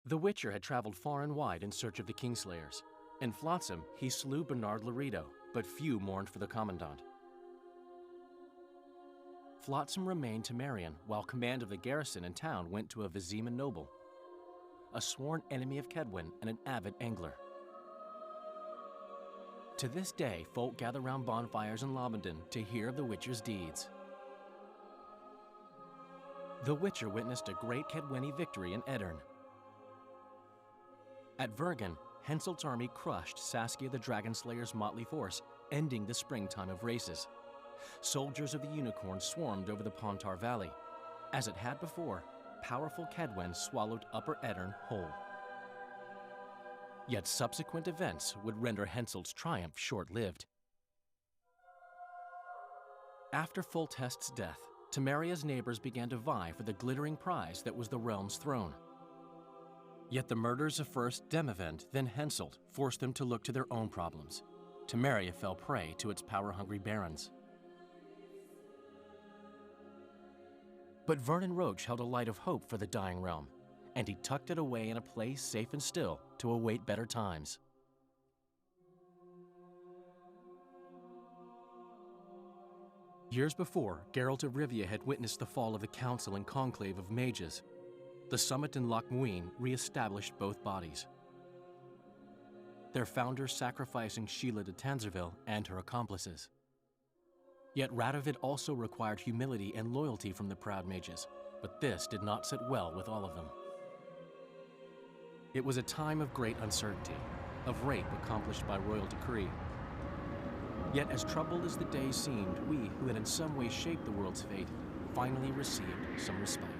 The Witcher had traveled far and wide in search of the Kingslayers. In Flotsam, he slew Bernard Laredo, but few mourned for the Commandant. Flotsam remained Temerian, while command of the garrison and town went to a Vizima noble, a sworn enemy of Kedwen and an avid angler. To this day, folk gather round bonfires in Lobendon to hear of the Witcher's deeds. The Witcher witnessed a great Kedweni victory in Edirn. At Vergen, Henselt's army crushed Saskia the Dragonslayer's motley force, ending the springtime of races. Soldiers of the Unicorn swarmed over the Pontar Valley. As it had before, powerful Kedwen swallowed Upper Edirn whole. Yet subsequent events would render Henselt's triumph short-lived. After Foltest's death, Temeria's neighbors began to vie for the glittering prize that was the realm's throne. Yet the murders of first Demavend, then Henselt, forced them to look to their own problems. Temeria fell prey to its power-hungry barons. But Vernon Roche held a light of hope for the dying realm, and he tucked it away in a place safe and still to await better times. Years before, Geralt of Rivia had witnessed the fall of the Council and Conclave of Mages. the summit in Loch Muin re-established both bodies, their founder sacrificing Sheila de Tanzerville and her accomplices. Yet Radovid also required humility and loyalty from the proud mages, but this did not sit well with all of them. It was a time of great uncertainty, of rape accomplished by royal decree. Yet as troubled as the days seemed, we, who had in some way shaped the world's fate, finally received some respite.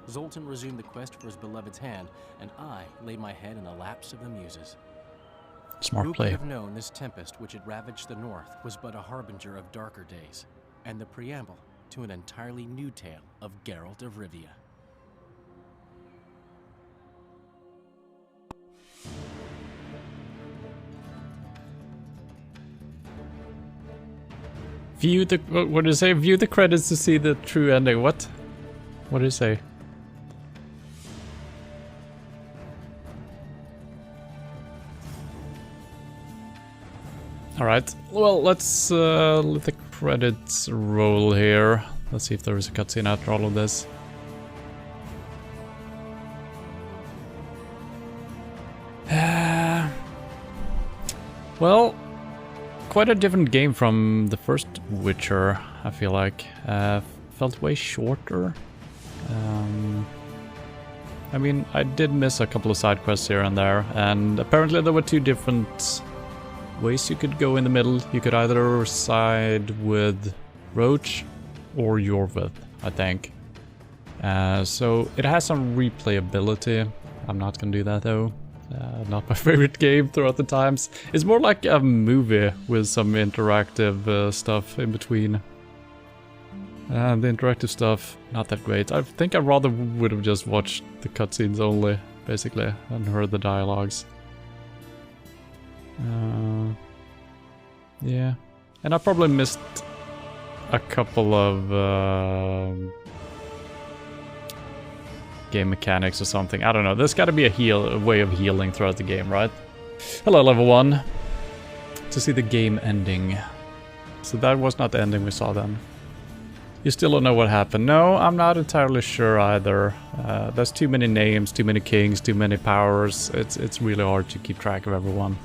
Zoltan resumed the quest for his beloved's hand, and I laid my head in the laps of the muses. Smart Who play. could have known this tempest which had ravaged the north was but a harbinger of darker days, and the preamble to an entirely new tale of Geralt of Rivia. View the... what did it say? View the credits to see the true ending. What? What did it say? Alright, well, let's let the credits roll here. Let's see if there is a cutscene after all of this. Well, quite a different game from the first Witcher, I feel like. Felt way shorter. I mean, I did miss a couple of side quests here and there, and apparently there were two different ways you could go in the middle. You could either side with Roach or Yorvith, I think. So it has some replayability. I'm not gonna do that though. Not my favorite game throughout the times. It's more like a movie with some interactive stuff in between. The interactive stuff, not that great. I think I rather would have just watched the cutscenes only, basically, and heard the dialogues. Yeah, and I probably missed a couple of game mechanics or something. I don't know. There's got to be a way of healing throughout the game, right? Hello, level 1. To see the game ending. So that was not the ending we saw then. You still don't know what happened. No, I'm not entirely sure either. There's too many names, too many kings, too many powers. It's really hard to keep track of everyone.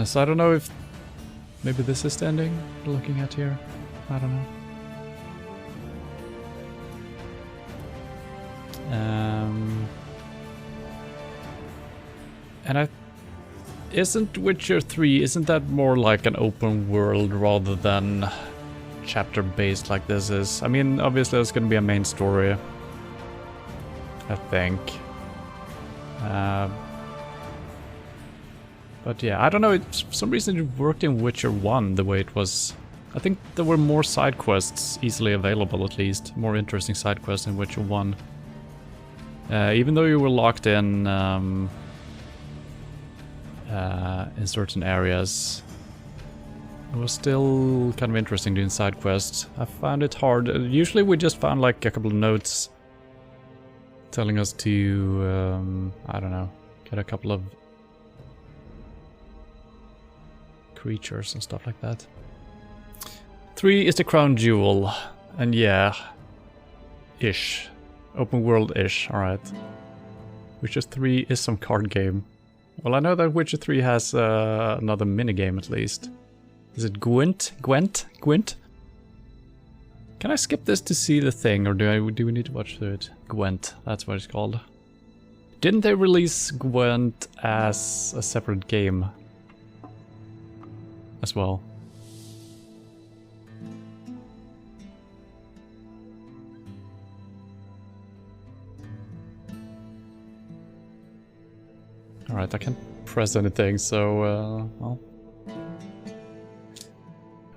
So I don't know if maybe this is the ending we're looking at here. I don't know. And isn't Witcher 3, isn't that more like an open world rather than chapter based like this is? I mean, obviously there's going to be a main story, I think. But yeah, I don't know, for some reason it worked in Witcher 1 the way it was. I think there were more side quests easily available, at least. More interesting side quests in Witcher 1. Even though you were locked in certain areas, it was still kind of interesting doing side quests. I found it hard. Usually we just found like a couple of notes telling us to, I don't know, get a couple of creatures and stuff like that. 3 is the crown jewel, and yeah, ish. Open world-ish, alright. Witcher 3 is some card game. Well, I know that Witcher 3 has another minigame at least. Is it Gwent? Gwent? Gwent? Can I skip this to see the thing, or do we need to watch through it? Gwent, that's what it's called. Didn't they release Gwent as a separate game as well? Alright, I can't press anything, so, well.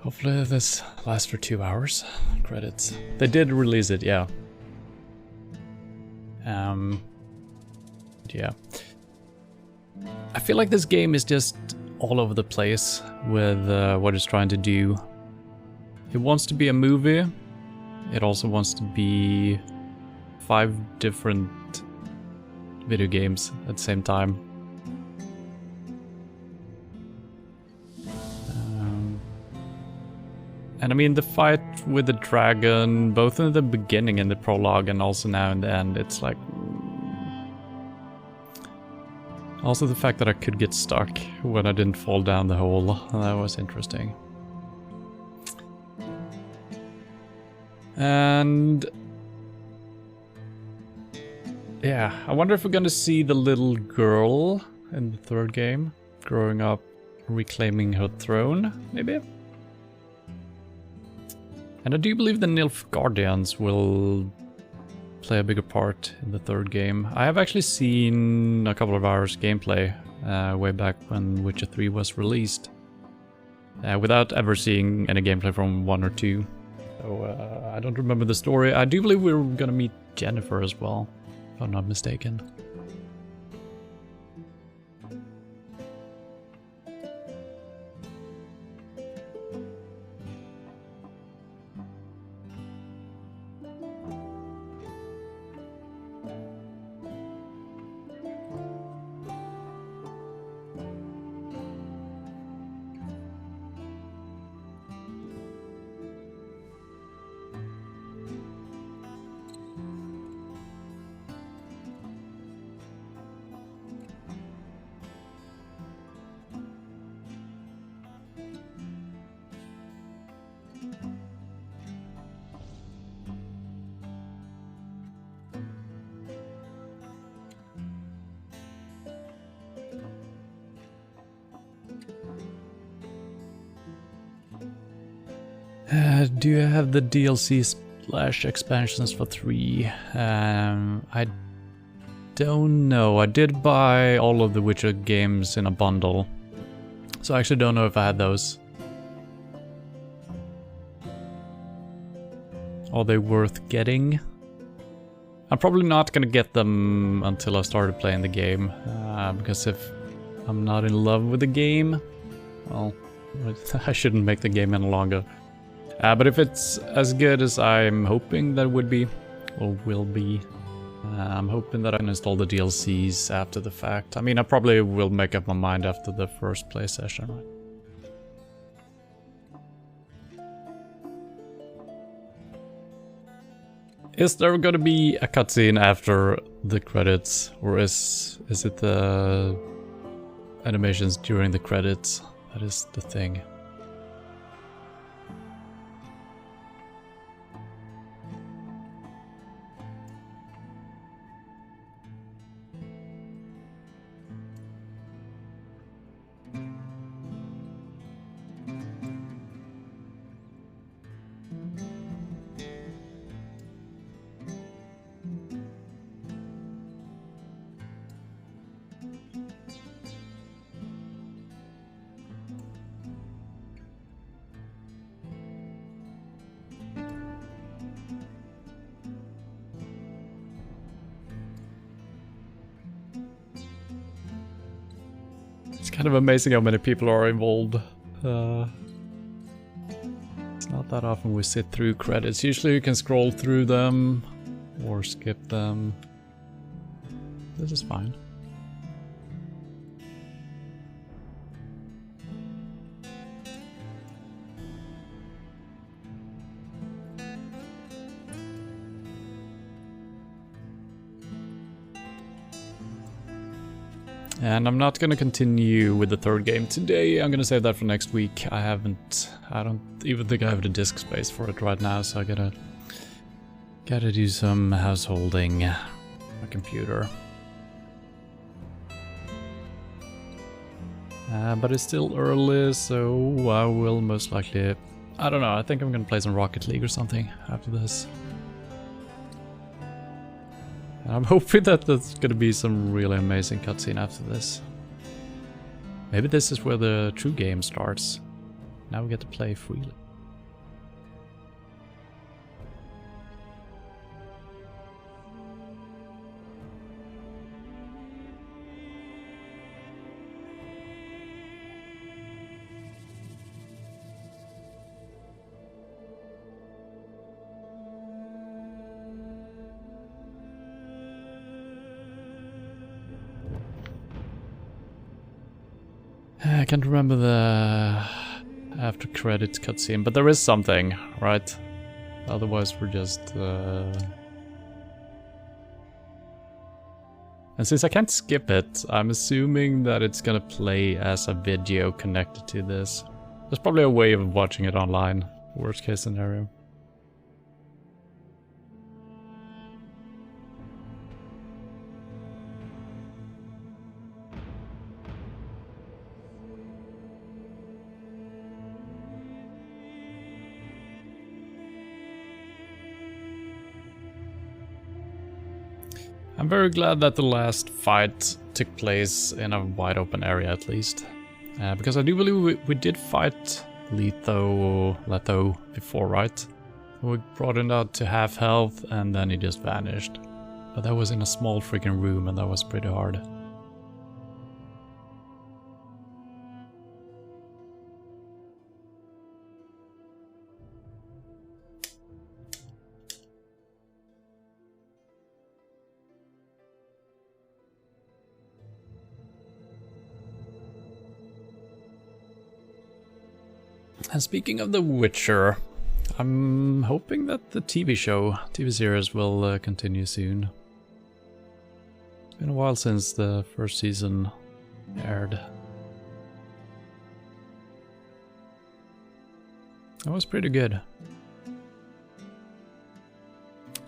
Hopefully this lasts for 2 hours. Credits. They did release it, yeah. Yeah. I feel like this game is just all over the place with what it's trying to do. It wants to be a movie. It also wants to be 5 different video games at the same time. And I mean, the fight with the dragon, both in the beginning in the prologue and also now in the end, it's like... Also the fact that I could get stuck when I didn't fall down the hole, that was interesting. And... yeah, I wonder if we're gonna see the little girl in the third game, growing up, reclaiming her throne, maybe? And I do believe the Nilfgaardians will play a bigger part in the third game. I have actually seen a couple of hours gameplay way back when Witcher 3 was released, without ever seeing any gameplay from 1 or 2. So I don't remember the story. I do believe we're gonna meet Jennifer as well, if I'm not mistaken. Do you have the DLC / expansions for 3? I don't know. I did buy all of the Witcher games in a bundle, so I actually don't know if I had those. Are they worth getting? I'm probably not gonna get them until I started playing the game, because if I'm not in love with the game, well, I shouldn't make the game any longer. But if it's as good as I'm hoping that would be, or will be, I'm hoping that I can install the DLCs after the fact. I mean, I probably will make up my mind after the first play session, right? Is there gonna be a cutscene after the credits, or is it the animations during the credits? That is the thing. It's kind of amazing how many people are involved. It's not that often we sit through credits. Usually you can scroll through them or skip them. This is fine. And I'm not gonna continue with the third game today. I'm gonna save that for next week. I don't even think I have the disk space for it right now, so I gotta do some householding on my computer. But it's still early, so I will most likely... I don't know, I think I'm gonna play some Rocket League or something after this. I'm hoping that there's gonna be some really amazing cutscene after this. Maybe this is where the true game starts. Now we get to play freely. I can't remember the after credits cutscene, but there is something, right? Otherwise we're just... And since I can't skip it, I'm assuming that it's gonna play as a video connected to this. There's probably a way of watching it online, worst case scenario. I'm very glad that the last fight took place in a wide open area at least. Because I do believe we did fight Leto before, right? We brought him out to half health and then he just vanished. But that was in a small freaking room and that was pretty hard. And speaking of The Witcher, I'm hoping that the TV series will continue soon. It's been a while since the first season aired. It was pretty good.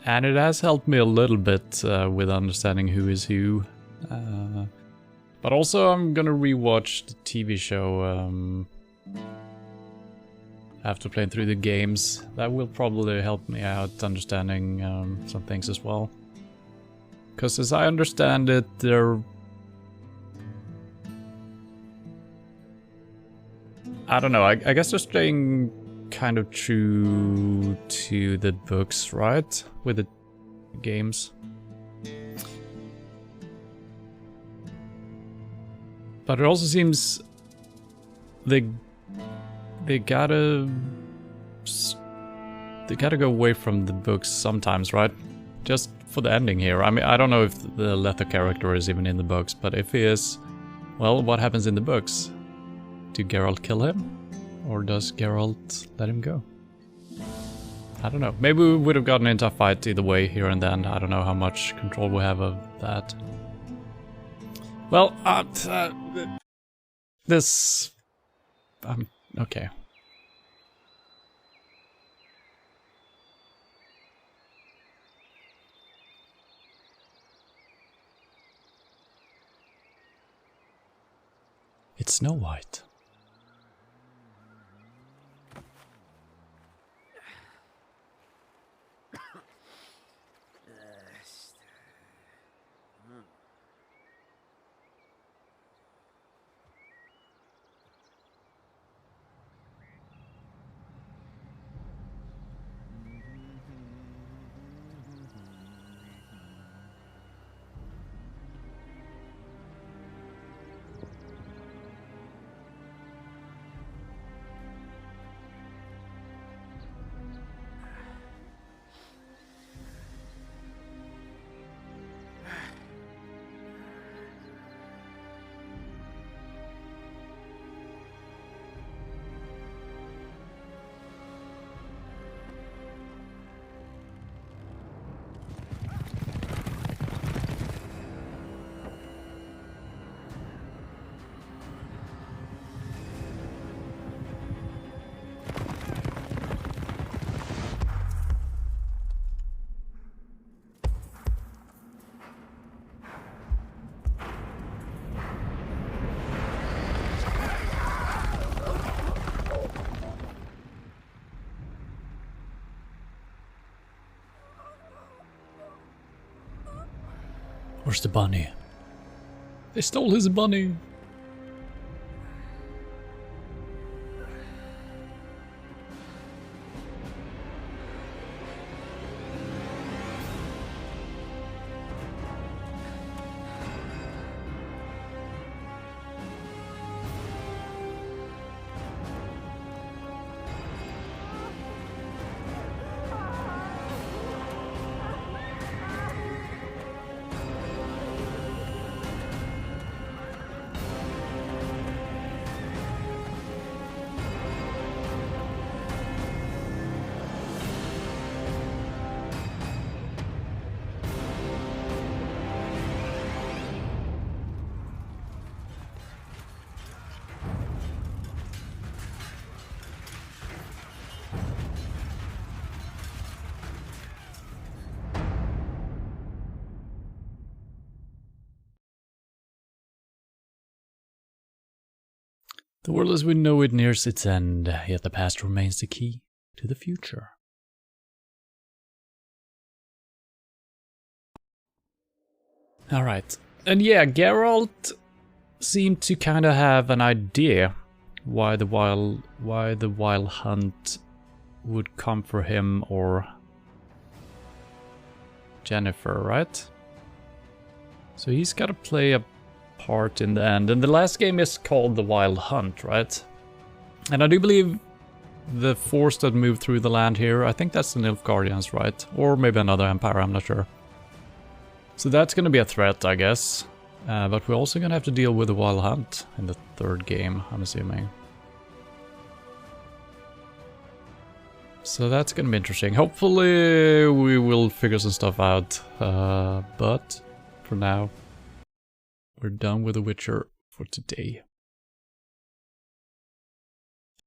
And it has helped me a little bit with understanding who is who. But also I'm gonna rewatch the TV show after playing through the games. That will probably help me out understanding some things as well. Because as I understand it, I don't know, I guess they're staying kind of true to the books, right? With the games. But it also seems they gotta go away from the books sometimes, right? Just for the ending here. I mean, I don't know if the Leto character is even in the books, but if he is, well, what happens in the books? Do Geralt kill him? Or does Geralt let him go? I don't know. Maybe we would have gotten into a fight either way here and then. I don't know how much control we have of that. Well, this... okay. It's Snow White. Where's the bunny? They stole his bunny! The world as we know it nears its end, yet the past remains the key to the future. Alright. And yeah, Geralt seemed to kind of have an idea why the wild hunt would come for him or Jennifer, right? So he's got to play a part in the end. And the last game is called The Wild Hunt, right? And I do believe the force that moved through the land here, I think that's the Nilfgaardians, right? Or maybe another empire, I'm not sure. So that's going to be a threat, I guess. But we're also going to have to deal with the Wild Hunt in the third game, I'm assuming. So that's going to be interesting. Hopefully we will figure some stuff out. But for now, we're done with The Witcher for today.